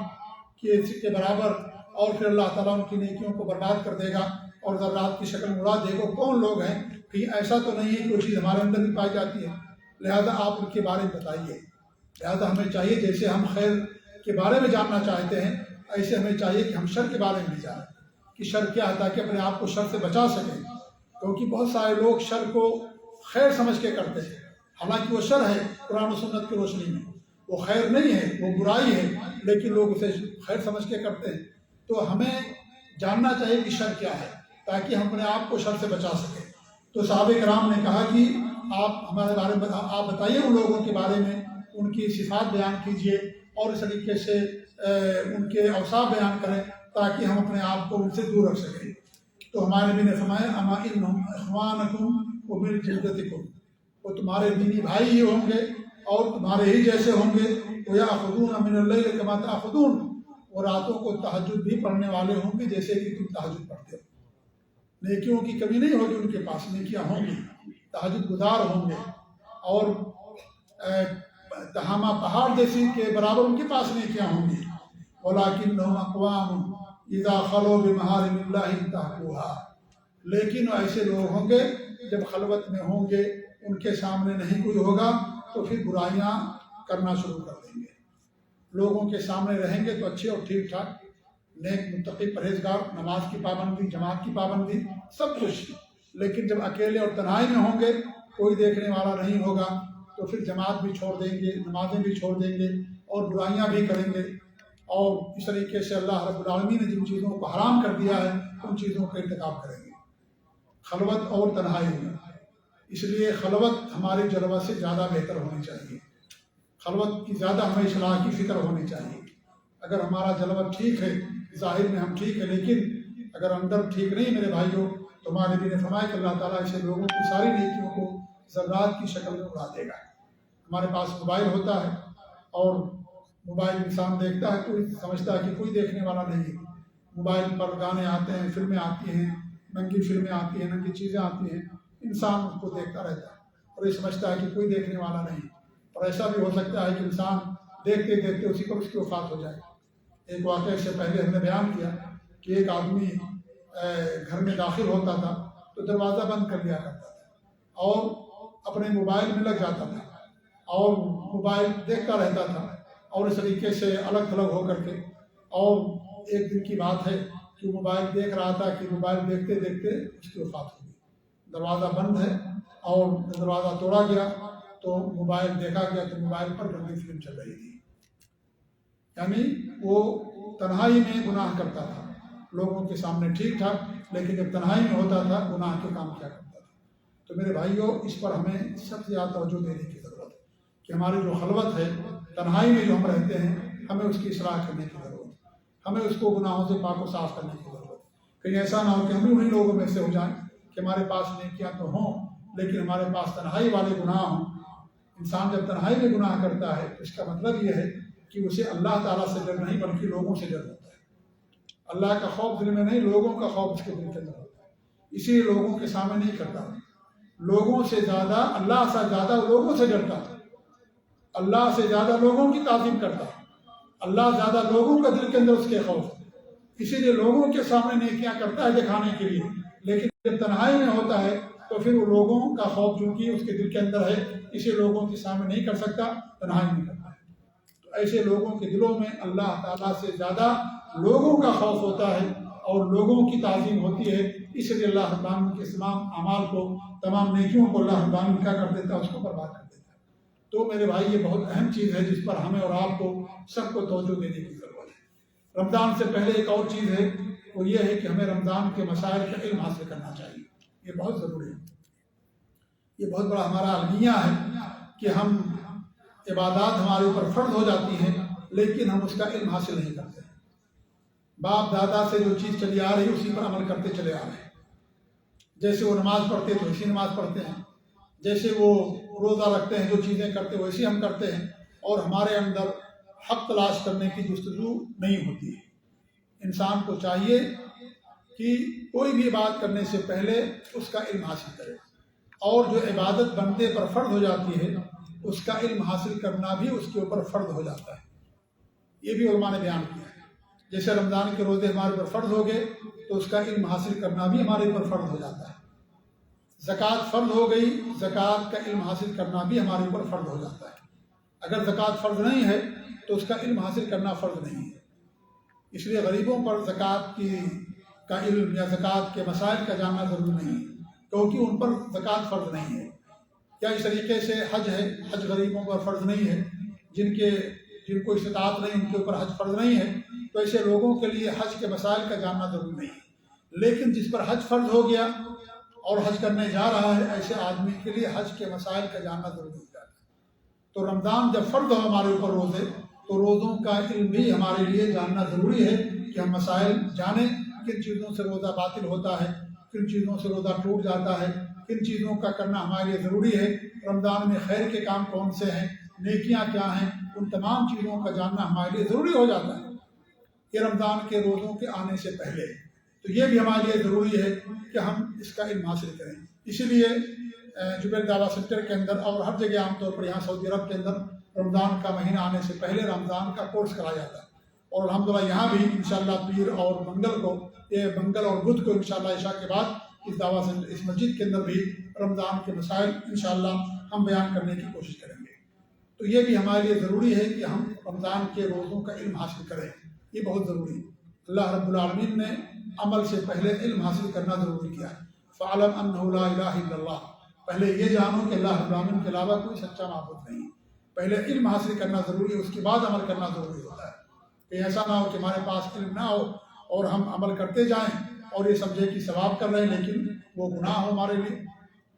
کے برابر، اور پھر اللہ تعالیٰ ان کی نیکیوں کو برباد کر دے گا اور ذرات کی شکل میں اڑا دے گا۔ کون لوگ ہیں؟ کہ ایسا تو نہیں ہے کہ وہ چیز ہمارے اندر بھی پائی جاتی ہے، لہذا آپ ان کے بارے میں بتائیے۔ لہذا ہمیں چاہیے جیسے ہم خیر کے بارے میں جاننا چاہتے ہیں، ایسے ہمیں چاہیے کہ ہم شر کے بارے میں بھی جانیں کہ شر کیا ہے، تاکہ اپنے آپ کو شر سے بچا سکیں۔ کیونکہ بہت سارے لوگ شر کو خیر سمجھ کے کرتے ہیں، حالانکہ وہ شر ہے قرآن و سنت کی روشنی میں، وہ خیر نہیں ہے، وہ برائی ہے، لیکن لوگ اسے خیر سمجھ کے کرتے ہیں۔ تو ہمیں جاننا چاہیے کہ شر کیا ہے، تاکہ ہم اپنے آپ کو شر سے بچا سکیں۔ تو صحابہ کرام نے کہا کہ آپ ہمارے بارے میں آپ بتائیے ان لوگوں کے بارے میں، ان کی صفات بیان کیجیے اور اس طریقے سے ان کے اوصاف بیان کریں تاکہ ہم اپنے آپ کو ان سے دور رکھ سکیں۔ تو ہمارے نبی نے فرمایا اما انہم اخوانکم ومن جلدتکم، وہ تمہارے دینی بھائی ہی ہوں گے اور تمہارے ہی جیسے ہوں گے۔ وَيَأْخُذُونَ مِنَ اللَّيْلِ كَمَا تَأْخُذُونَ، اور راتوں کو تہجد بھی پڑھنے والے ہوں گے جیسے کہ تم تہجد پڑھتے ہو۔ نیکیوں کی کمی نہیں ہوگی ان کے پاس، نیکیاں ہوں گی، تہجد گزار ہوں گے، اور تہامہ پہاڑ جیسی کے برابر ان کے پاس نیکیاں ہوں گی۔ وَلَكِنَّهُمْ أَقْوَامٌ إِذَا خَلَوْا بِمَحَارِمِ اللَّهِ انتَهَكُوهَا، لیکن ایسے لوگ ہوں گے جب خلوت میں ہوں گے، ان کے سامنے نہیں کوئی ہوگا تو پھر برائیاں کرنا شروع کر دیں گے۔ لوگوں کے سامنے رہیں گے تو اچھے اور ٹھیک ٹھاک، نیک متقی پرہیزگار، نماز کی پابندی، جماعت کی پابندی، سب کچھ، لیکن جب اکیلے اور تنہائی میں ہوں گے، کوئی دیکھنے والا نہیں ہوگا، تو پھر جماعت بھی چھوڑ دیں گے، نمازیں بھی چھوڑ دیں گے اور برائیاں بھی کریں گے، اور اس طریقے سے اللہ رب العالمین نے جن چیزوں کو حرام کر دیا ہے ان چیزوں کا ارتکاب کریں گے خلوت اور تنہائی میں۔ اس لیے خلوت ہماری جلوہ سے زیادہ بہتر ہونی چاہیے، خلوت کی زیادہ ہمیں اصلاح کی فکر ہونی چاہیے۔ اگر ہمارا جلوہ ٹھیک ہے، ظاہر میں ہم ٹھیک ہے، لیکن اگر اندر ٹھیک نہیں میرے بھائیوں، تو ہمارے نبی نے فرمایا کہ اللہ تعالیٰ ایسے لوگوں کی ساری نیکیوں کو ذرات کی شکل میں اڑا دے گا۔ ہمارے پاس موبائل ہوتا ہے اور موبائل انسان دیکھتا ہے، کوئی سمجھتا ہے کہ کوئی دیکھنے والا نہیں ہے۔ موبائل پر گانے آتے ہیں، فلمیں آتی ہیں، ننگی فلمیں آتی ہیں، ننگی چیزیں آتی ہیں، انسان اس کو دیکھتا رہتا ہے اور یہ سمجھتا ہے کہ کوئی دیکھنے والا نہیں۔ اور ایسا بھی ہو سکتا ہے کہ انسان دیکھتے دیکھتے اسی پر اس کی وفات ہو جائے۔ ایک واقعے سے پہلے ہم نے بیان کیا کہ ایک آدمی گھر میں داخل ہوتا تھا تو دروازہ بند کر لیا کرتا تھا اور اپنے موبائل میں لگ جاتا تھا اور موبائل دیکھتا رہتا تھا، اور اس طریقے سے الگ تھلگ ہو کر کے، اور ایک دن کی بات ہے کہ موبائل دیکھ رہا تھا کہ موبائل دیکھتے دیکھتے اس کی وفات ہو گئی۔ دروازہ بند ہے اور دروازہ توڑا گیا تو موبائل دیکھا گیا تو موبائل پر گندی فلم چل رہی تھی، یعنی وہ تنہائی میں گناہ کرتا تھا، لوگوں کے سامنے ٹھیک ٹھاک، لیکن جب تنہائی میں ہوتا تھا گناہ کے کام کیا کرتا تھا۔ تو میرے بھائیوں، اس پر ہمیں سب سے زیادہ توجہ دینے کی ضرورت ہے کہ ہماری جو خلوت ہے، تنہائی میں جو ہم رہتے ہیں، ہمیں اس کی اصلاح کرنے کی ضرورت ہے، ہمیں اس کو گناہوں سے پاک و صاف کرنے کی ضرورت ہے۔ کہیں ایسا نہ ہو کہ ہم بھی انہیں لوگوں میں سے ہو جائیں کہ ہمارے پاس نیکیاں تو ہوں لیکن ہمارے پاس تنہائی والے گناہ ہوں۔ انسان جب تنہائی میں گناہ کرتا ہے تو اس کا مطلب یہ ہے کہ اسے اللہ تعالیٰ سے ڈر نہیں بلکہ لوگوں سے ڈر ہوتا ہے۔ اللہ کا خوف دل میں نہیں، لوگوں کا خوف اس کے دل کے اندر ہوتا ہے، اسی لیے لوگوں کے سامنے نہیں کرتا۔ لوگوں سے زیادہ اللہ سے زیادہ لوگوں سے ڈرتا ہے، اللہ سے زیادہ لوگوں کی تعظیم کرتا ہے، اللہ زیادہ لوگوں کا دل کے اندر اس کے خوف ہے، اسی لیے لوگوں کے سامنے نیکیاں کرتا ہے دکھانے کے لیے، لیکن جب تنہائی میں ہوتا ہے تو پھر وہ لوگوں کا خوف چونکہ اس کے دل کے اندر ہے، اسے لوگوں کے سامنے نہیں کر سکتا، تنہائی میں کرتا ہے۔ تو ایسے لوگوں کے دلوں میں اللہ تعالیٰ سے زیادہ لوگوں کا خوف ہوتا ہے اور لوگوں کی تعظیم ہوتی ہے، اس لیے اللہ رب العالمین کے تمام اعمال کو، تمام نیکیوں کو اللہ رب العالمین کیا کر دیتا ہے، اس کو برباد کر دیتا ہے۔ تو میرے بھائی، یہ بہت اہم چیز ہے جس پر ہمیں اور آپ کو سب کو توجہ دینے کی ضرورت ہے۔ رمضان سے پہلے ایک اور چیز ہے، وہ یہ ہے کہ ہمیں رمضان کے مسائل کا علم حاصل کرنا چاہیے، یہ بہت ضروری ہے۔ یہ بہت بڑا ہمارا المیہ ہے کہ ہم عبادات ہمارے اوپر فرض ہو جاتی ہیں لیکن ہم اس کا علم حاصل نہیں کرتے۔ باپ دادا سے جو چیز چلی آ رہی ہے اسی پر عمل کرتے چلے آ رہے ہیں، جیسے وہ نماز پڑھتے تو اسی نماز پڑھتے ہیں، جیسے وہ روزہ رکھتے ہیں، جو چیزیں کرتے ویسے ہم کرتے ہیں، اور ہمارے اندر حق تلاش کرنے کی جستجو نہیں ہوتی ہے۔ انسان کو چاہیے کہ کوئی بھی عبادت کرنے سے پہلے اس کا علم حاصل کرے، اور جو عبادت بندے پر فرض ہو جاتی ہے اس کا علم حاصل کرنا بھی اس کے اوپر فرض ہو جاتا ہے۔ یہ بھی علماء نے بیان کیا ہے، جیسے رمضان کے روزے ہمارے اوپر فرض ہو گئے تو اس کا علم حاصل کرنا بھی ہمارے اوپر فرض ہو جاتا ہے۔ زکوٰۃ فرض ہو گئی، زکوٰۃ کا علم حاصل کرنا بھی ہمارے اوپر فرض ہو جاتا ہے۔ اگر زکوٰۃ فرض نہیں ہے تو اس کا علم حاصل کرنا فرض نہیں ہے، اس لیے غریبوں پر زکوٰۃ کا علم یا زکوٰۃ کے مسائل کا جاننا ضروری نہیں ہے، کیونکہ ان پر زکوٰۃ فرض نہیں ہے۔ کیا اس طریقے سے حج ہے، حج غریبوں پر فرض نہیں ہے، جن کو استطاعت نہیں ان کے اوپر حج فرض نہیں ہے، تو ایسے لوگوں کے لیے حج کے مسائل کا جاننا ضروری نہیں ہے۔ لیکن جس پر حج فرض ہو گیا اور حج کرنے جا رہا ہے، ایسے آدمی کے لیے حج کے مسائل کا جاننا ضروری ہو جاتا ہے۔ تو رمضان جب فرض ہو ہمارے اوپر روزے، تو روزوں کا علم بھی ہمارے لیے جاننا ضروری ہے کہ ہم مسائل جانیں، کن چیزوں سے روزہ باطل ہوتا ہے، کن چیزوں سے روزہ ٹوٹ جاتا ہے، کن چیزوں کا کرنا ہمارے لیے ضروری ہے، رمضان میں خیر کے کام کون سے ہیں، نیکیاں کیا ہیں، ان تمام چیزوں کا جاننا ہمارے لیے ضروری ہو جاتا ہے یہ رمضان کے روزوں کے آنے سے پہلے۔ تو یہ بھی ہمارے لیے ضروری ہے کہ ہم اس کا علم حاصل کریں۔ اسی لیے جبیل دعویٰ سینٹر کے اندر اور ہر جگہ عام طور پر یہاں سعودی عرب کے اندر رمضان کا مہینہ آنے سے پہلے رمضان کا کورس کرایا جاتا ہے، اور الحمدللہ یہاں بھی انشاءاللہ پیر اور منگل اور بدھ کو انشاءاللہ عشاء کے بعد اس دعویٰ سینٹر، اس مسجد کے اندر بھی رمضان کے مسائل انشاءاللہ ہم بیان کرنے کی کوشش کریں گے۔ تو یہ بھی ہمارے لیے ضروری ہے کہ ہم رمضان کے روزوں کا علم حاصل کریں، یہ بہت ضروری ہے۔ اللہ رب العالمین نے عمل سے پہلے علم حاصل کرنا ضروری کیا ہے۔ فَعْلَمْ أَنَّهُ لَا إِلَٰهَ إِلَّا اللَّهُ، پہلے یہ جانو کہ اللہ رب العالمین کے علاوہ کوئی سچا معبود نہیں ہے۔ پہلے علم حاصل کرنا ضروری ہے، اس کے بعد عمل کرنا ضروری ہوتا ہے۔ کہ ایسا نہ ہو کہ ہمارے پاس علم نہ ہو اور ہم عمل کرتے جائیں اور یہ سمجھے کہ ثواب کر رہے ہیں لیکن وہ گناہ ہو ہمارے لیے،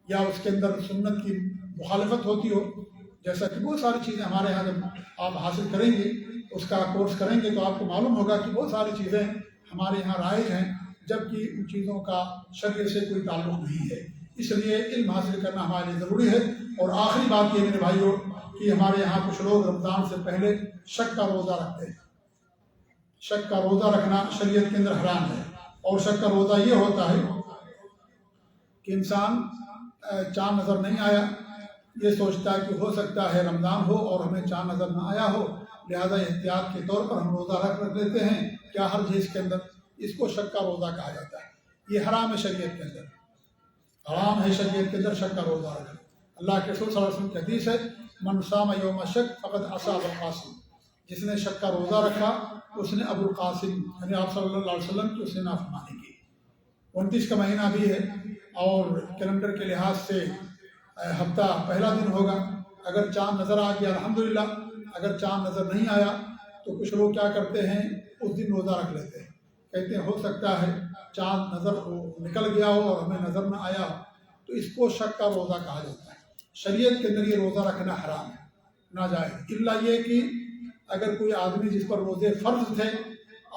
یا اس کے اندر سنت کی مخالفت ہوتی ہو۔ جیسا کہ بہت ساری چیزیں ہمارے یہاں جب آپ حاصل کریں گے، اس کا کورس کریں گے، تو آپ کو معلوم ہوگا کہ بہت ساری چیزیں ہمارے یہاں رائج ہیں جبکہ ان چیزوں کا شریعت سے کوئی تعلق نہیں ہے۔ اس لیے علم حاصل کرنا ہمارے لیے ضروری ہے۔ اور آخری بات یہ میرے بھائیوں کہ ہمارے یہاں کچھ لوگ رمضان سے پہلے شک کا روزہ رکھتے ہیں۔ شک کا روزہ رکھنا شریعت کے اندر حرام ہے، اور شک کا روزہ یہ ہوتا ہے کہ انسان چاند نظر نہیں آیا، یہ سوچتا ہے کہ ہو سکتا ہے رمضان ہو اور ہمیں چاند نظر نہ آیا ہو، لہذا احتیاط کے طور پر ہم روزہ رکھ لیتے ہیں، کیا حرج ہے اس کے اندر؟ اس کو شک کا روزہ کہا جاتا ہے۔ یہ حرام ہے شریعت کے اندر، حرام ہے شریعت کے اندر شک کا روزہ رکھنا۔ اللہ کے رسول صلی اللہ علیہ وسلم کی حدیث ہے، من صام یوم شک فقد عصى ابا القاسم، جس نے شک کا روزہ رکھا اس نے ابو القاسم یعنی آپ صلی اللہ علیہ وسلم کی اس نے نافرمانی کی۔ 29 کا مہینہ بھی ہے اور کیلنڈر کے لحاظ سے ہفتہ پہلا دن ہوگا۔ اگر چاند نظر آ گیا الحمدللہ، اگر چاند نظر نہیں آیا تو کچھ لوگ کیا کرتے ہیں اس دن روزہ رکھ لیتے ہیں، کہتے ہیں ہو سکتا ہے چاند نظر ہو نکل گیا ہو اور ہمیں نظر نہ آیا ہو، تو اس کو شک کا روزہ کہا جاتا ہے۔ شریعت کے اندر یہ روزہ رکھنا حرام ہے، ناجائز، الا یہ کہ اگر کوئی آدمی جس پر روزے فرض تھے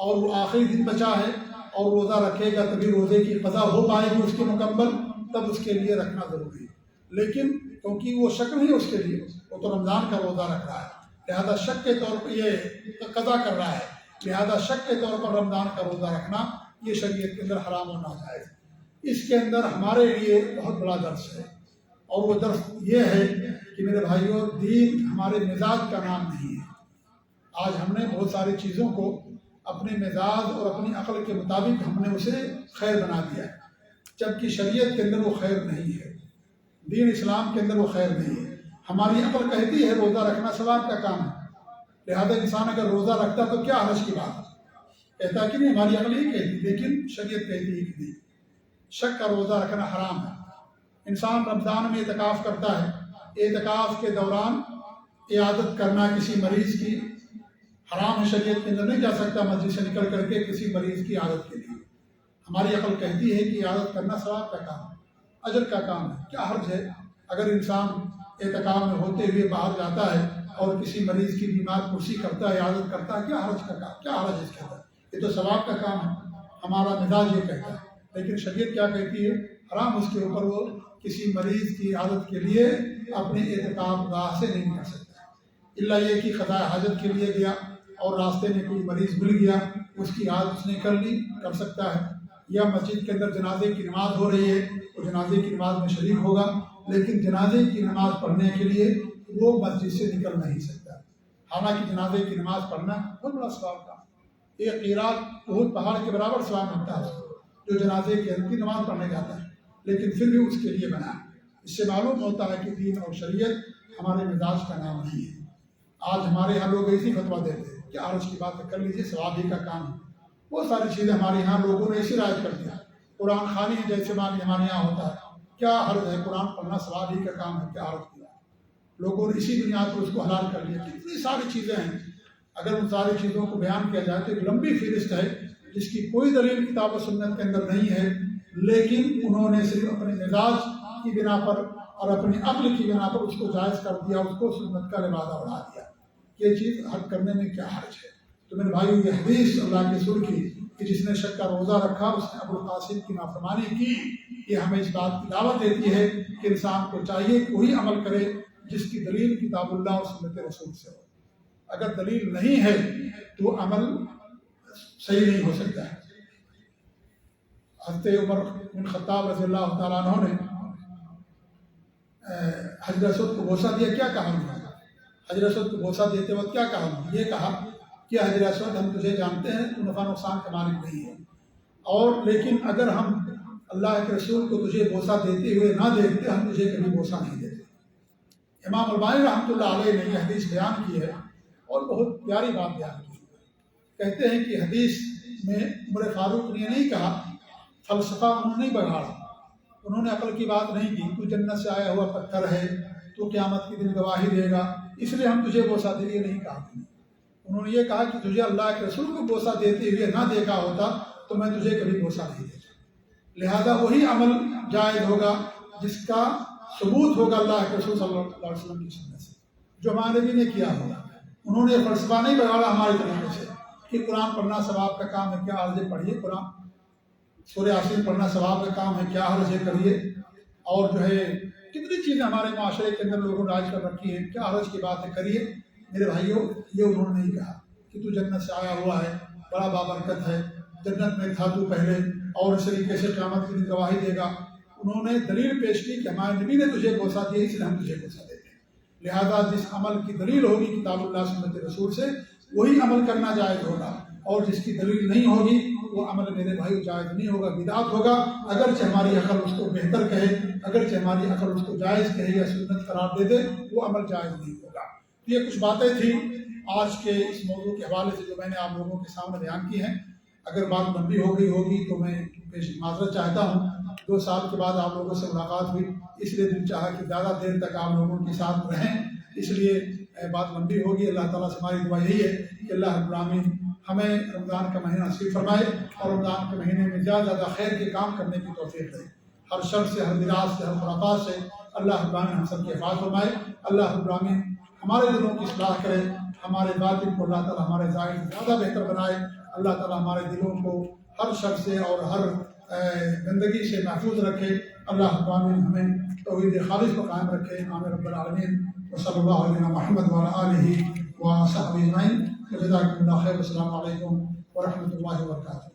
اور وہ آخری دن بچا ہے اور روزہ رکھے گا تبھی روزے کی قضا ہو پائے گی اس کی مکمل، تب اس کے لیے رکھنا ضروری ہے۔ لیکن کیونکہ وہ شک نہیں ہے اس کے لیے، وہ تو رمضان کا روزہ رکھ رہا ہے، لہذا شک کے طور پر یہ قضا کر رہا ہے، لہذا شک کے طور پر رمضان کا روزہ رکھنا یہ شریعت کے اندر حرام و ناجائز ہے۔ اس کے اندر ہمارے لیے بہت بڑا درس ہے، اور وہ درس یہ ہے کہ میرے بھائیوں، دین ہمارے مزاج کا نام نہیں ہے۔ آج ہم نے بہت ساری چیزوں کو اپنے مزاج اور اپنی عقل کے مطابق ہم نے اسے خیر بنا دیا ہے، جبکہ شریعت کے اندر وہ خیر نہیں ہے، دین اسلام کے اندر وہ خیر نہیں ہے۔ ہماری عقل کہتی ہے روزہ رکھنا ثواب کا کام ہے، لہذا انسان اگر روزہ رکھتا تو کیا حرج کی بات ہے، کہتا کہ نہیں ہماری عقل ہی کہتی، لیکن شریعت کہتی ہے کہ نہیں، شک کا روزہ رکھنا حرام ہے۔ انسان رمضان میں اعتکاف کرتا ہے، اعتکاف کے دوران عیادت کرنا کسی مریض کی حرام ہے، شریعت کے اندر نہیں جا سکتا مسجد سے نکل کر کے کسی مریض کی عیادت کے لیے۔ ہماری عقل کہتی ہے کہ عیادت کرنا ثواب کا کام ہے، اجر کا کام ہے، کیا حرج ہے اگر انسان اعتکاف میں ہوتے ہوئے باہر جاتا ہے اور کسی مریض کی بیمار پرسی کرتا ہے، عیادت کرتا ہے، کیا حرج کا کام، کیا حرج اس کے اندر، یہ تو ثواب کا کام ہے، ہمارا مزاج یہ کہتا ہے۔ لیکن شریعت کیا کہتی ہے، حرام اس کے اوپر وہ کسی مریض کی عیادت کے لیے اپنے اعتکاف گاہ سے نہیں نکل سکتا، الا یہ کہ قضاء حاجت کے لیے گیا اور راستے میں کوئی مریض مل گیا، اس کی عادت اس نے کر لی، کر سکتا ہے، یا مسجد کے اندر جنازے کی نماز ہو رہی ہے تو جنازے کی نماز میں شریک ہوگا، لیکن جنازے کی نماز پڑھنے کے لیے وہ مسجد سے نکل نہیں سکتا، حالانکہ جنازے کی نماز پڑھنا بہت بڑا ثواب کا، ایک قیراط بہت پہاڑ کے برابر ثواب ملتا ہے جو جنازے کے کی نماز پڑھنے جاتا ہے، لیکن پھر بھی اس کے لیے بنا۔ اس سے معلوم ہوتا ہے کہ دین اور شریعت ہمارے مزاج کا نام نہیں ہے۔ آج ہمارے یہاں لوگ ایسی فتویٰ دیتے ہیں کہ عرض کی بات کر لیجیے، ثواب ہی کا کام ہے، بہت ساری چیزیں ہمارے یہاں لوگوں نے ایسی رائج کر دیا، قرآن خوانی جیسے مان ہمارے یہاں ہوتا ہے، کیا حرج ہے، قرآن پڑھنا ثواب ہی کا کام ہے، کیا حرج کیا، لوگوں نے اسی بنیاد پر اس کو حلال کر لیا۔ اتنی ساری چیزیں ہیں، اگر ان ساری چیزوں کو بیان کیا جائے تو ایک لمبی فہرست ہے جس کی کوئی دلیل کتاب و سنت کے اندر نہیں ہے، لیکن انہوں نے صرف اپنے مزاج کی بنا پر اور اپنی عقل کی بنا پر اس کو جائز کر دیا، اس کو سنت کا لبادہ بنا دیا۔ یہ چیز حق کرنے میں کیا حرج ہے؟ تو میرے بھائیو، یہ حدیث اللہ کے رسول کی کہ جس نے شک کا روزہ رکھا اس نے ابو القاسم کی نافرمانی کی، یہ ہمیں اس بات کی دعوت دیتی ہے کہ انسان کو چاہیے کہ وہی عمل کرے جس کی دلیل کتاب اللہ اور سنت رسول سے ہو۔ اگر دلیل نہیں ہے تو عمل صحیح نہیں ہو سکتا ہے۔ حضرت عمر بن خطاب رضی اللہ تعالیٰ عنہ نے حجر اسود کو بوسہ دیا، کیا کہا انہوں نے؟ حجر اسود کو بوسہ دیتے وقت کیا کہا انہوں نے؟ یہ کہا کہ حجر اسود ہم تجھے جانتے ہیں، تو نفع نقصان کا مالک نہیں ہے، اور لیکن اگر ہم اللہ کے رسول کو تجھے بوسہ دیتے ہوئے نہ دیکھتے ہم تجھے کبھی بوسہ نہیں دیتے۔ امام البانی رحمۃ اللہ علیہ نے یہ حدیث بیان کی ہے اور بہت پیاری بات بیان کی ہے۔ کہتے ہیں کہ حدیث میں عمر فاروق نے یہ نہیں کہا، فلسفہ انہوں نے نہیں بگاڑا، انہوں نے عقل کی بات نہیں کی، تو جنت سے آیا ہوا پتھر ہے، تو قیامت کے دن گواہی دے گا، اس لیے ہم تجھے بوسہ دے، نہیں کہا۔ انہوں نے یہ کہا کہ تجھے اللہ کے رسول کو بوسہ دیتے ہوئے نہ دیکھا ہوتا تو میں تجھے کبھی بوسہ نہیں دیتا، لہذا وہی عمل جائز ہوگا جس کا ثبوت ہوگا اللہ کے رسول صلی اللہ علیہ وسلم کی سنت سے، جو ہمارے نبی نے کیا ہوگا۔ انہوں نے فلسفہ نہیں بگاڑا ہماری طریقے سے کہ قرآن پڑھنا ثواب کا کام ہے، کیا حرج ہے پڑھیے، قرآن سورہ یاسین پڑھنا ثواب کا کام ہے، کیا حرج ہے کریے، اور جو ہے کتنی چیزیں ہمارے معاشرے کے اندر لوگوں نے رائج کر رکھی ہیں، کیا حرج کی بات ہے کریے۔ میرے بھائیوں، یہ انہوں نے نہیں کہا کہ تو جنت سے آیا ہوا ہے، بڑا بابرکت ہے، جنت میں تھا تو پہلے، اور اس طریقے سے قیامت کے دن گواہی دے گا۔ انہوں نے دلیل پیش کی کہ ہمارے نبی نے تجھے بوسہ دیا اس لیے ہم تجھے بوسہ دیتے ہیں، لہذا جس عمل کی دلیل ہوگی کتاب اللہ سنت رسول سے وہی عمل کرنا جائز ہوگا، اور جس کی دلیل نہیں ہوگی وہ عمل میرے بھائی جائز نہیں ہوگا، بدعت ہوگا، اگرچہ ہماری عقل اس کو بہتر کہے، اگرچہ ہماری عقل اس کو جائز کہے یا سنت قرار دے دے، وہ عمل جائز نہیں ہوگا۔ یہ کچھ باتیں تھیں آج کے اس موضوع کے حوالے سے جو میں نے آپ لوگوں کے سامنے بیان کی ہیں۔ اگر بات لمبی ہو گئی ہوگی تو میں معذرت چاہتا ہوں۔ 2 سال کے بعد آپ لوگوں سے ملاقات ہوئی، اس لیے دل چاہا کہ زیادہ دیر تک آپ لوگوں کے ساتھ رہیں، اس لیے بات لمبی ہوگی۔ اللہ تعالیٰ سے ہماری دعا یہی ہے کہ اللہ رب العالمین ہمیں رمضان کا مہینہ نصیب فرمائے اور رمضان کے مہینے میں زیادہ زیادہ خیر کے کام کرنے کی توفیق دے. ہر شر سے، ہر براس سے، ہر خرافات سے اللہ رب العالمین ہم سب کی حفاظت فرمائے. اللہ رب العالمین ہمارے دلوں کی اصلاح کرے، ہمارے باطن کو اللہ تعالیٰ ہمارے ظاہر سے زیادہ بہتر بنائے. اللہ تعالیٰ ہمارے دلوں کو ہر شر سے اور ہر گندگی سے محفوظ رکھے. اللہ رب العالمین ہمیں توحید خالص کو قائم رکھے. آمین رب العالمین. وصلی اللہ علیہ محمد وعلی آلہ وصحبہ اجمعین. جزاکم اللہ خیر. السلام علیکم ورحمۃ اللہ وبرکاتہ.